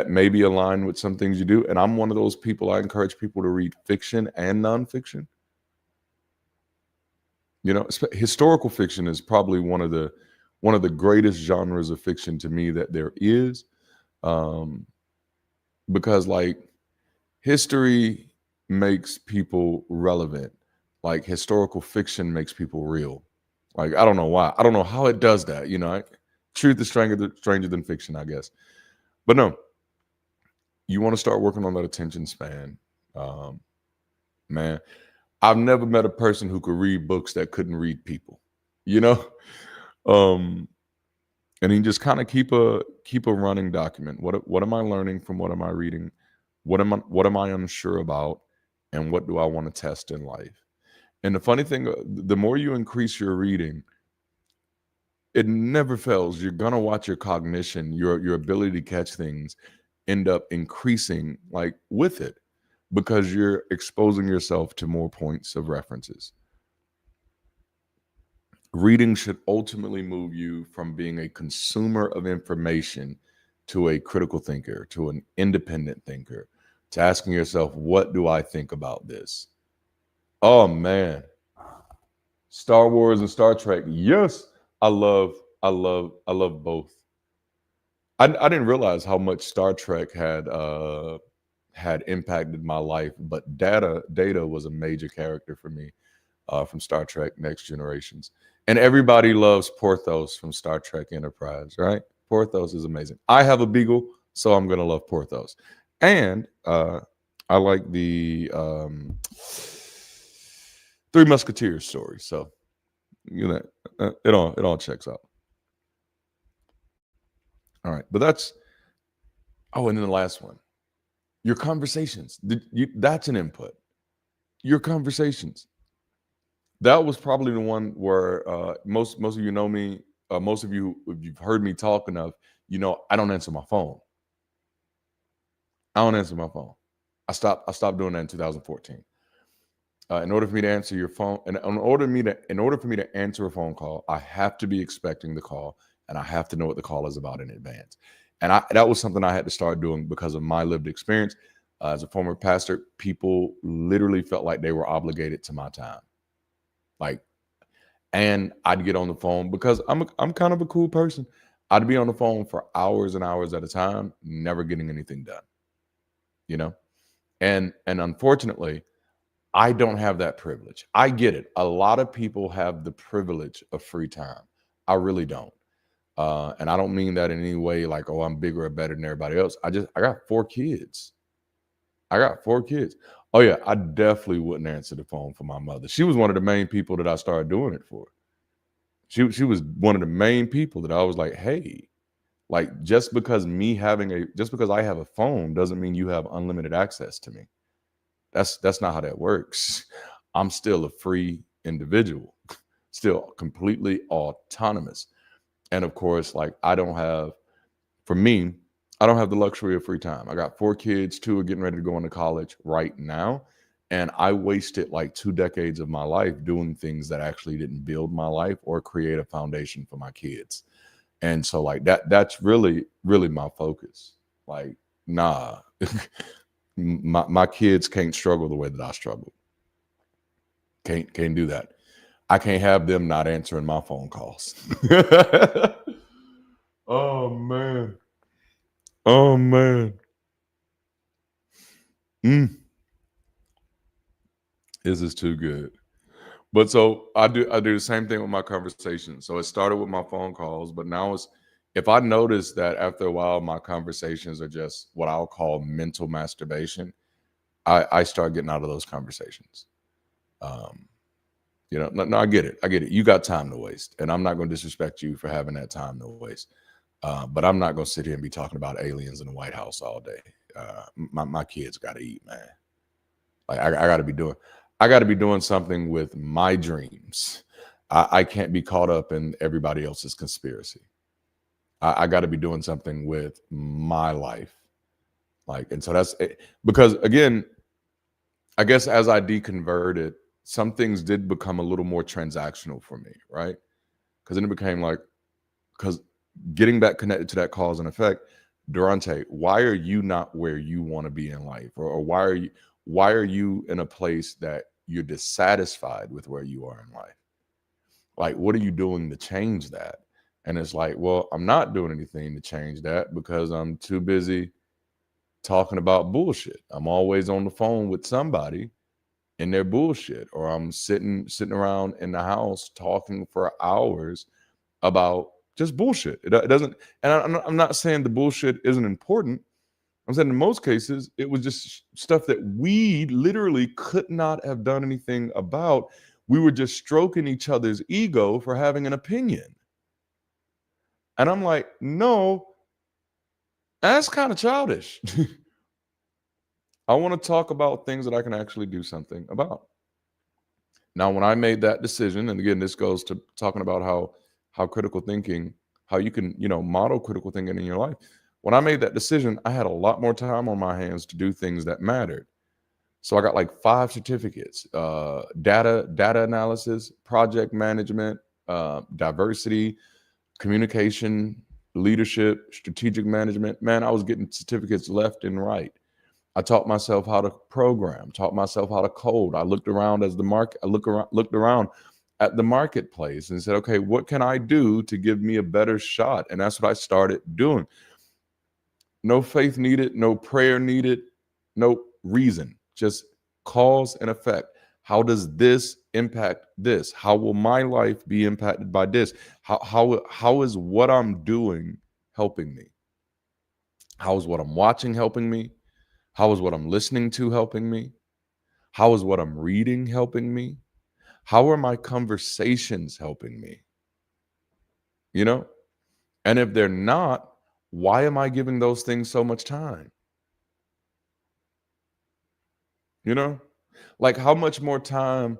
maybe align with some things you do. And I'm one of those people. I encourage people to read fiction and nonfiction. Historical fiction is probably one of the greatest genres of fiction to me that there is, because like history makes people relevant. Like historical fiction makes people real. Like, I don't know why. I don't know how it does that. Truth is stranger than fiction, I guess. But no, you want to start working on that attention span. Man, I've never met a person who could read books that couldn't read people, and you just kind of keep a running document. What am I learning from what am I reading? What am I unsure about? And what do I want to test in life? And the funny thing, the more you increase your reading, it never fails. You're gonna watch your cognition, your ability to catch things end up increasing like with it, because you're exposing yourself to more points of references. Reading should ultimately move you from being a consumer of information to a critical thinker, to an independent thinker, to asking yourself, what do I think about this? Oh man, Star Wars and Star Trek. Yes, I love both. I didn't realize how much Star Trek had impacted my life, but Data was a major character for me from Star Trek Next Generations. And everybody loves Porthos from Star Trek Enterprise, right? Porthos is amazing. I have a beagle, so I'm going to love Porthos. And I like the Three Musketeers story. So, it all checks out. All right. But that's, and then the last one, your conversations. That's an input. Your conversations. That was probably the one where most of you know me. Most of you, if you've heard me talk enough, I don't answer my phone. I don't answer my phone. I stopped doing that in 2014. In order for me to answer your phone, and in order for me to answer a phone call, I have to be expecting the call, and I have to know what the call is about in advance. And that was something I had to start doing because of my lived experience. As a former pastor, people literally felt like they were obligated to my time. And I'd get on the phone because I'm kind of a cool person. I'd be on the phone for hours and hours at a time, never getting anything done, you know? And unfortunately, I don't have that privilege. I get it. A lot of people have the privilege of free time. I really don't. And I don't mean that in any way like, oh, I'm bigger or better than everybody else. I got 4 kids. I got 4 kids. Oh yeah, I definitely wouldn't answer the phone for my mother. She was one of the main people that I started doing it for. She was one of the main people that I was like, hey, like just because I have a phone doesn't mean you have unlimited access to me. That's not how that works. I'm still a free individual, still completely autonomous. And of course, like for me, I don't have the luxury of free time. I got 4 kids, 2 are getting ready to go into college right now. And I wasted like 2 decades of my life doing things that actually didn't build my life or create a foundation for my kids. And so like that's really, really my focus. Like, nah, my kids can't struggle the way that I struggle. Can't do that. I can't have them not answering my phone calls. Oh man. Oh man. This is too good. But so I do the same thing with my conversations. So it started with my phone calls, but now it's if I notice that after a while my conversations are just what I'll call mental masturbation, I start getting out of those conversations. No, I get it. I get it. You got time to waste, and I'm not going to disrespect you for having that time to waste. But I'm not going to sit here and be talking about aliens in the White House all day. My kids got to eat, man. Like I got to be doing something with my dreams. I can't be caught up in everybody else's conspiracy. I got to be doing something with my life. Like, and so that's it. Because again, I guess as I deconverted, some things did become a little more transactional for me, right? Because then it became like, because getting back connected to that cause and effect, Darante, why are you not where you want to be in life? Or why are you in a place that you're dissatisfied with where you are in life? Like, what are you doing to change that? And it's like, well, I'm not doing anything to change that because I'm too busy talking about bullshit. I'm always on the phone with somebody in their bullshit, or I'm sitting around in the house talking for hours about just bullshit. It doesn't, and I'm not saying the bullshit isn't important. I'm saying in most cases, it was just stuff that we literally could not have done anything about. We were just stroking each other's ego for having an opinion. And I'm like, no, that's kind of childish. I want to talk about things that I can actually do something about. Now, when I made that decision, and again, this goes to talking about how critical thinking, how you can, model critical thinking in your life. When I made that decision, I had a lot more time on my hands to do things that mattered. So I got like 5 certificates: data analysis, project management, diversity, communication, leadership, strategic management. Man, I was getting certificates left and right. I taught myself how to program, taught myself how to code. I looked around looked around at the marketplace and said, okay, what can I do to give me a better shot? And that's what I started doing. No faith needed, no prayer needed, no reason, just cause and effect. How does this impact this? How will my life be impacted by this? How is what I'm doing helping me? How is what I'm watching helping me? How is what I'm listening to helping me? How is what I'm reading helping me? How are my conversations helping me? And if they're not, why am I giving those things so much time? Like how much more time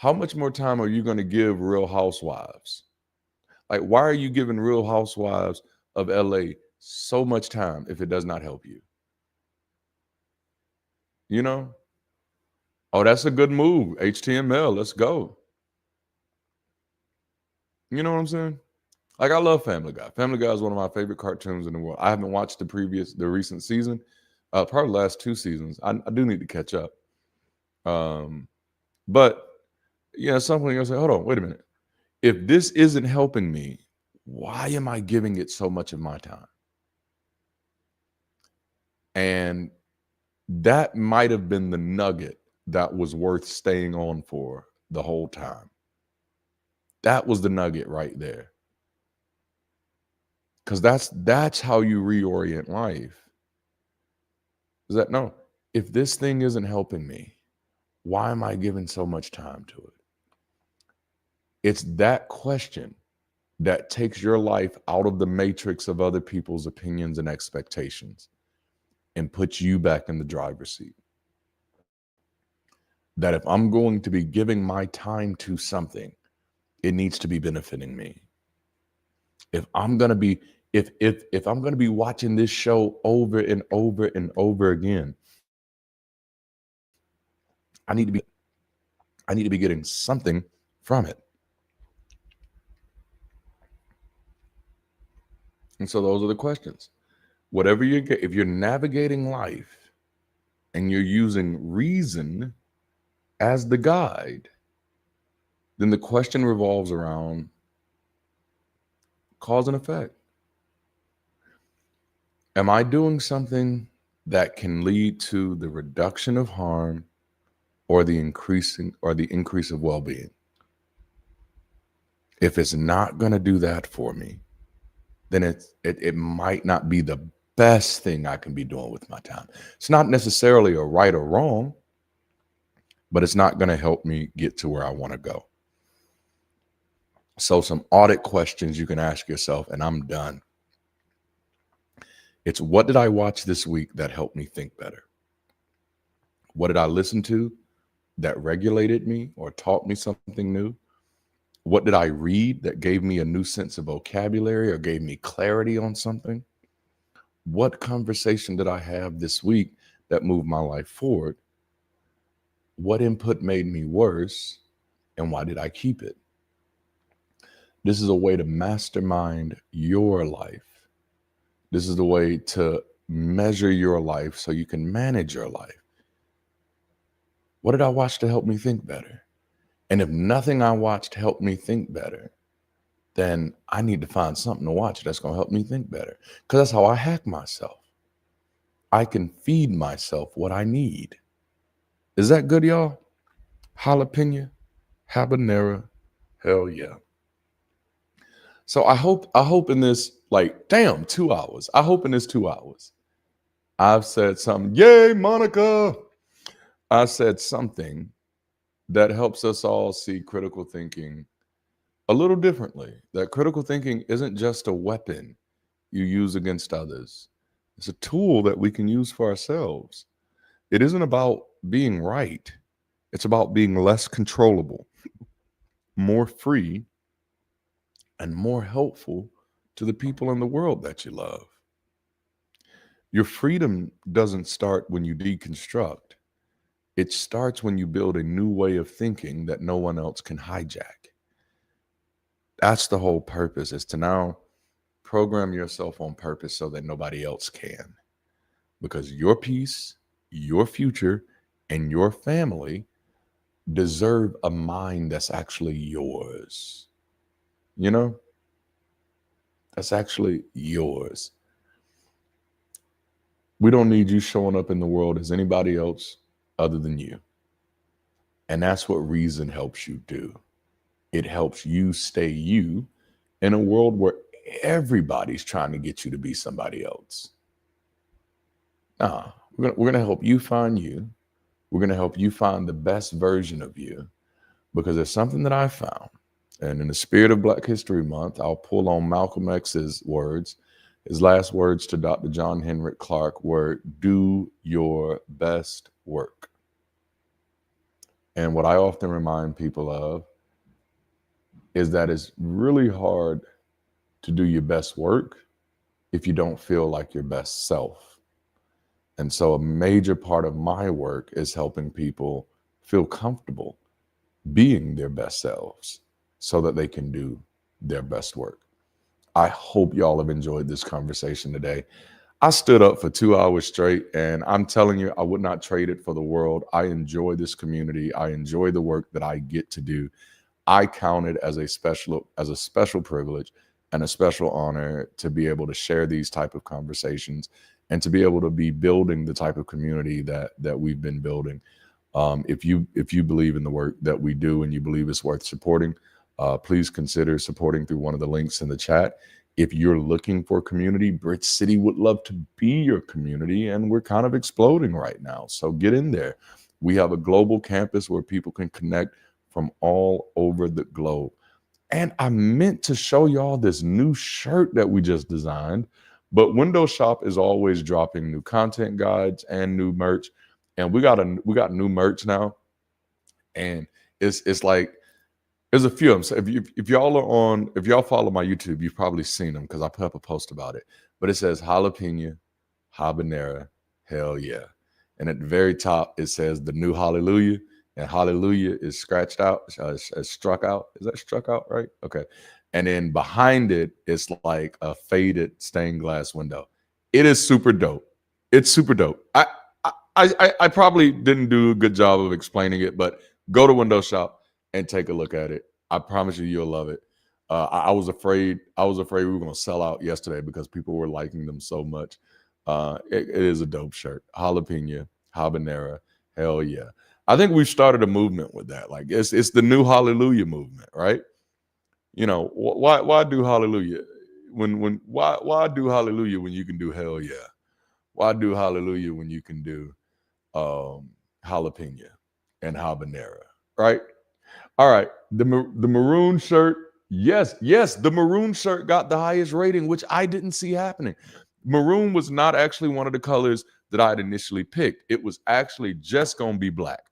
are you going to give Real Housewives? Like, why are you giving Real Housewives of LA so much time if it does not help you? Oh, that's a good move. HTML, let's go. You know what I'm saying? Like, I love Family Guy. Family Guy is one of my favorite cartoons in the world. I haven't watched the recent season, probably the last 2 seasons. I do need to catch up. But something you'll say, hold on, wait a minute. If this isn't helping me, why am I giving it so much of my time? And that might have been the nugget that was worth staying on for the whole time. That was the nugget right there. Because that's how you reorient life. Is that no, if this thing isn't helping me, why am I giving so much time to it? It's that question that takes your life out of the matrix of other people's opinions and expectations and puts you back in the driver's seat. That if I'm going to be giving my time to something, it needs to be benefiting me. If I'm going to be if I'm going to be watching this show over and over and over again, I need to be getting something from it. And so those are the questions. Whatever you get, if you're navigating life and you're using reason as the guide, then the question revolves around cause and effect. Am I doing something that can lead to the reduction of harm or the increase of well-being? If it's not going to do that for me, then it might not be the best thing I can be doing with my time. It's not necessarily a right or wrong, but it's not going to help me get to where I want to go. So some audit questions you can ask yourself, and I'm done. It's what did I watch this week that helped me think better? What did I listen to that regulated me or taught me something new? What did I read that gave me a new sense of vocabulary or gave me clarity on something? What conversation did I have this week that moved my life forward? What input made me worse, and why did I keep it? This is a way to mastermind your life. This is the way to measure your life so you can manage your life. What did I watch to help me think better? And if nothing I watched helped me think better, then I need to find something to watch that's going to help me think better. Because that's how I hack myself. I can feed myself what I need. Is that good, y'all? Jalapeno, habanero, hell yeah. So I hope in this, like, damn, 2 hours. I hope in this 2 hours, I've said something. Yay, Monica. I said something that helps us all see critical thinking a little differently. That critical thinking isn't just a weapon you use against others. It's a tool that we can use for ourselves. It isn't about being right. It's about being less controllable, more free, and more helpful to the people in the world that you love. Your freedom doesn't start when you deconstruct. It starts when you build a new way of thinking that no one else can hijack. That's the whole purpose, is to now program yourself on purpose so that nobody else can. Because your peace, your future, and your family deserve a mind that's actually yours. You know? That's actually yours. We don't need you showing up in the world as anybody else other than you. And that's what reason helps you do. It helps you stay you in a world where everybody's trying to get you to be somebody else. Nah, we're gonna help you find you. We're gonna help you find the best version of you, because there's something that I found. And in the spirit of Black History Month, I'll pull on Malcolm X's words. His last words to Dr. John Henrik Clarke were, "Do your best work." And what I often remind people of is that it's really hard to do your best work if you don't feel like your best self. And so a major part of my work is helping people feel comfortable being their best selves so that they can do their best work. I hope y'all have enjoyed this conversation today. I stood up for 2 hours straight, and I'm telling you, I would not trade it for the world. I enjoy this community. I enjoy the work that I get to do. I count it as a special privilege and a special honor to be able to share these type of conversations and to be able to be building the type of community that we've been building. If you believe in the work that we do and you believe it's worth supporting, please consider supporting through one of the links in the chat. If you're looking for community, Bridge City would love to be your community, and we're kind of exploding right now. So get in there. We have a global campus where people can connect from all over the globe. And I meant to show y'all this new shirt that we just designed, but Window Shop is always dropping new content guides and new merch. And we got new merch now. And it's like, there's a few of them. So if y'all follow my YouTube, you've probably seen them because I put up a post about it. But it says jalapeno, habanero, hell yeah. And at the very top, it says the new hallelujah. And hallelujah is scratched out, struck out. Is that struck out, right? Okay. And then behind it, it's like a faded stained glass window. It is super dope. It's super dope. I probably didn't do a good job of explaining it, but go to Window Shop and take a look at it. I promise you'll love it. I was afraid we were going to sell out yesterday because people were liking them so much. It is a dope shirt. Jalapeno, habanero, hell yeah. I think we've started a movement with that. Like it's the new hallelujah movement, right? You know, why do hallelujah why do hallelujah when you can do hell yeah? Why do hallelujah when you can do jalapeno and habanero, right? All right, the maroon shirt. Yes, the maroon shirt got the highest rating, which I didn't see happening. Maroon was not actually one of the colors that I had initially picked. It was actually just going to be black.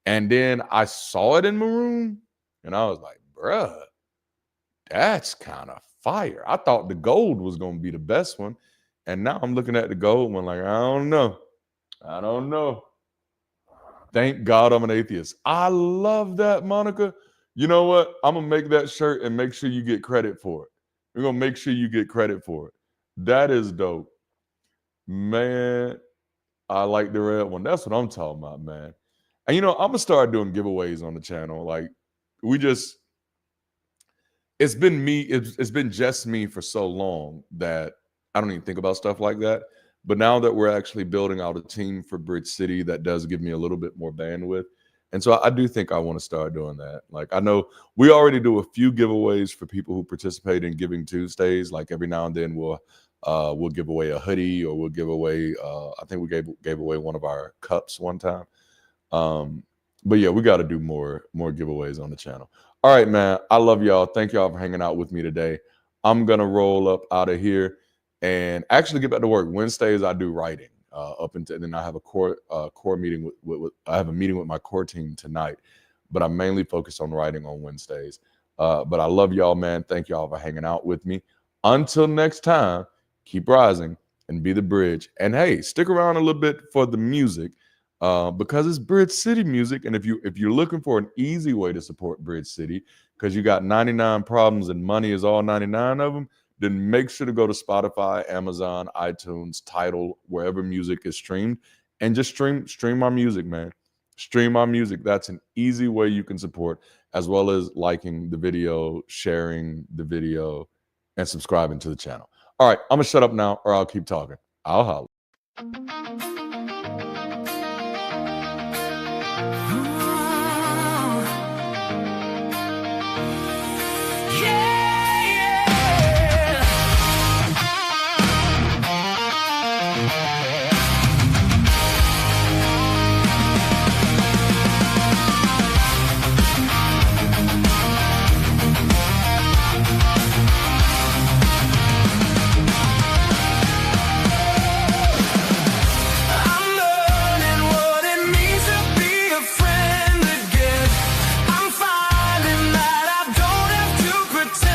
And then I saw it in maroon, and I was like, bruh, that's kind of fire. I thought the gold was going to be the best one. And now I'm looking at the gold one like, I don't know. Thank God I'm an atheist. I love that, Monica. You know what? I'm going to make that shirt and make sure you get credit for it. We're going to make sure you get credit for it. That is dope. Man, I like the red one. That's what I'm talking about, man. And, I'm going to start doing giveaways on the channel. Like, it's been me. It's been just me for so long that I don't even think about stuff like that. But now that we're actually building out a team for Bridge City, that does give me a little bit more bandwidth. And so I do think I want to start doing that. Like, I know we already do a few giveaways for people who participate in Giving Tuesdays. Like every now and then we'll give away a hoodie, or we'll give away, I think we gave away one of our cups one time. But yeah, we got to do more giveaways on the channel. All right, man. I love y'all. Thank y'all for hanging out with me today. I'm going to roll up out of here and actually get back to work. Wednesdays I do writing and then I have a core meeting I have a meeting with my core team tonight, but I'm mainly focused on writing on Wednesdays. But I love y'all, man. Thank y'all for hanging out with me. Until next time, keep rising and be the bridge. And hey, stick around a little bit for the music because it's Bridge City music. And if you're looking for an easy way to support Bridge City, because you got 99 problems and money is all 99 of them, then make sure to go to Spotify, Amazon, iTunes, Tidal, wherever music is streamed, and just stream my music, man. Stream my music. That's an easy way you can support, as well as liking the video, sharing the video, and subscribing to the channel. All right, I'm going to shut up now, or I'll keep talking. I'll holler. Pretend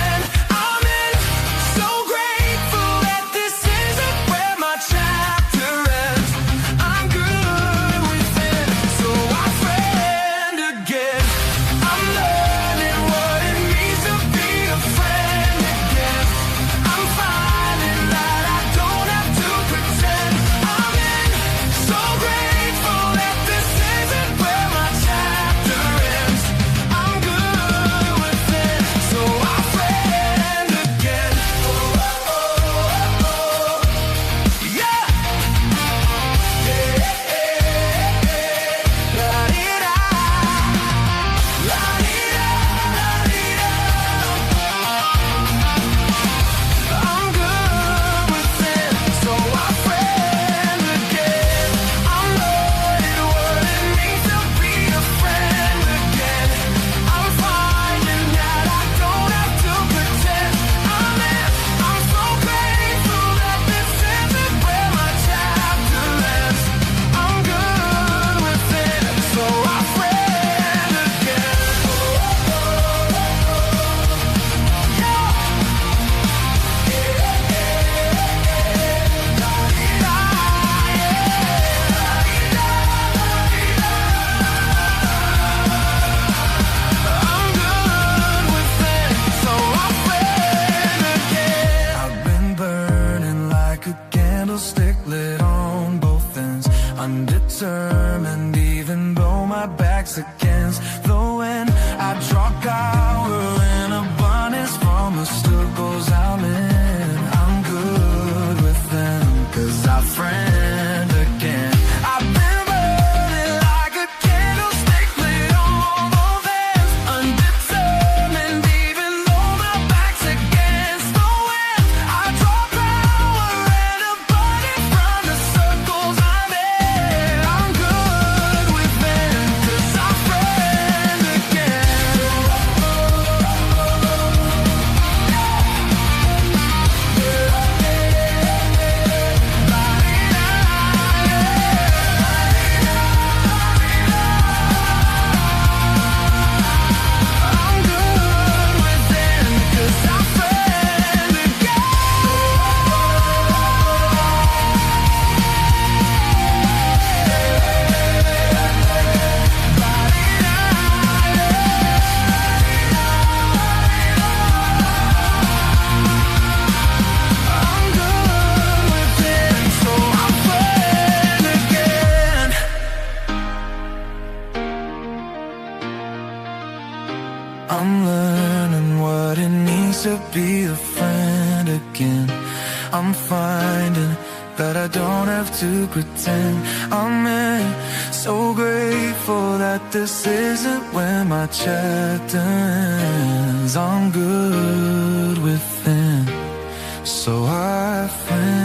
means to be a friend again. I'm finding that I don't have to pretend I'm in. So grateful that this isn't where my chapter ends. I'm good within, so I friend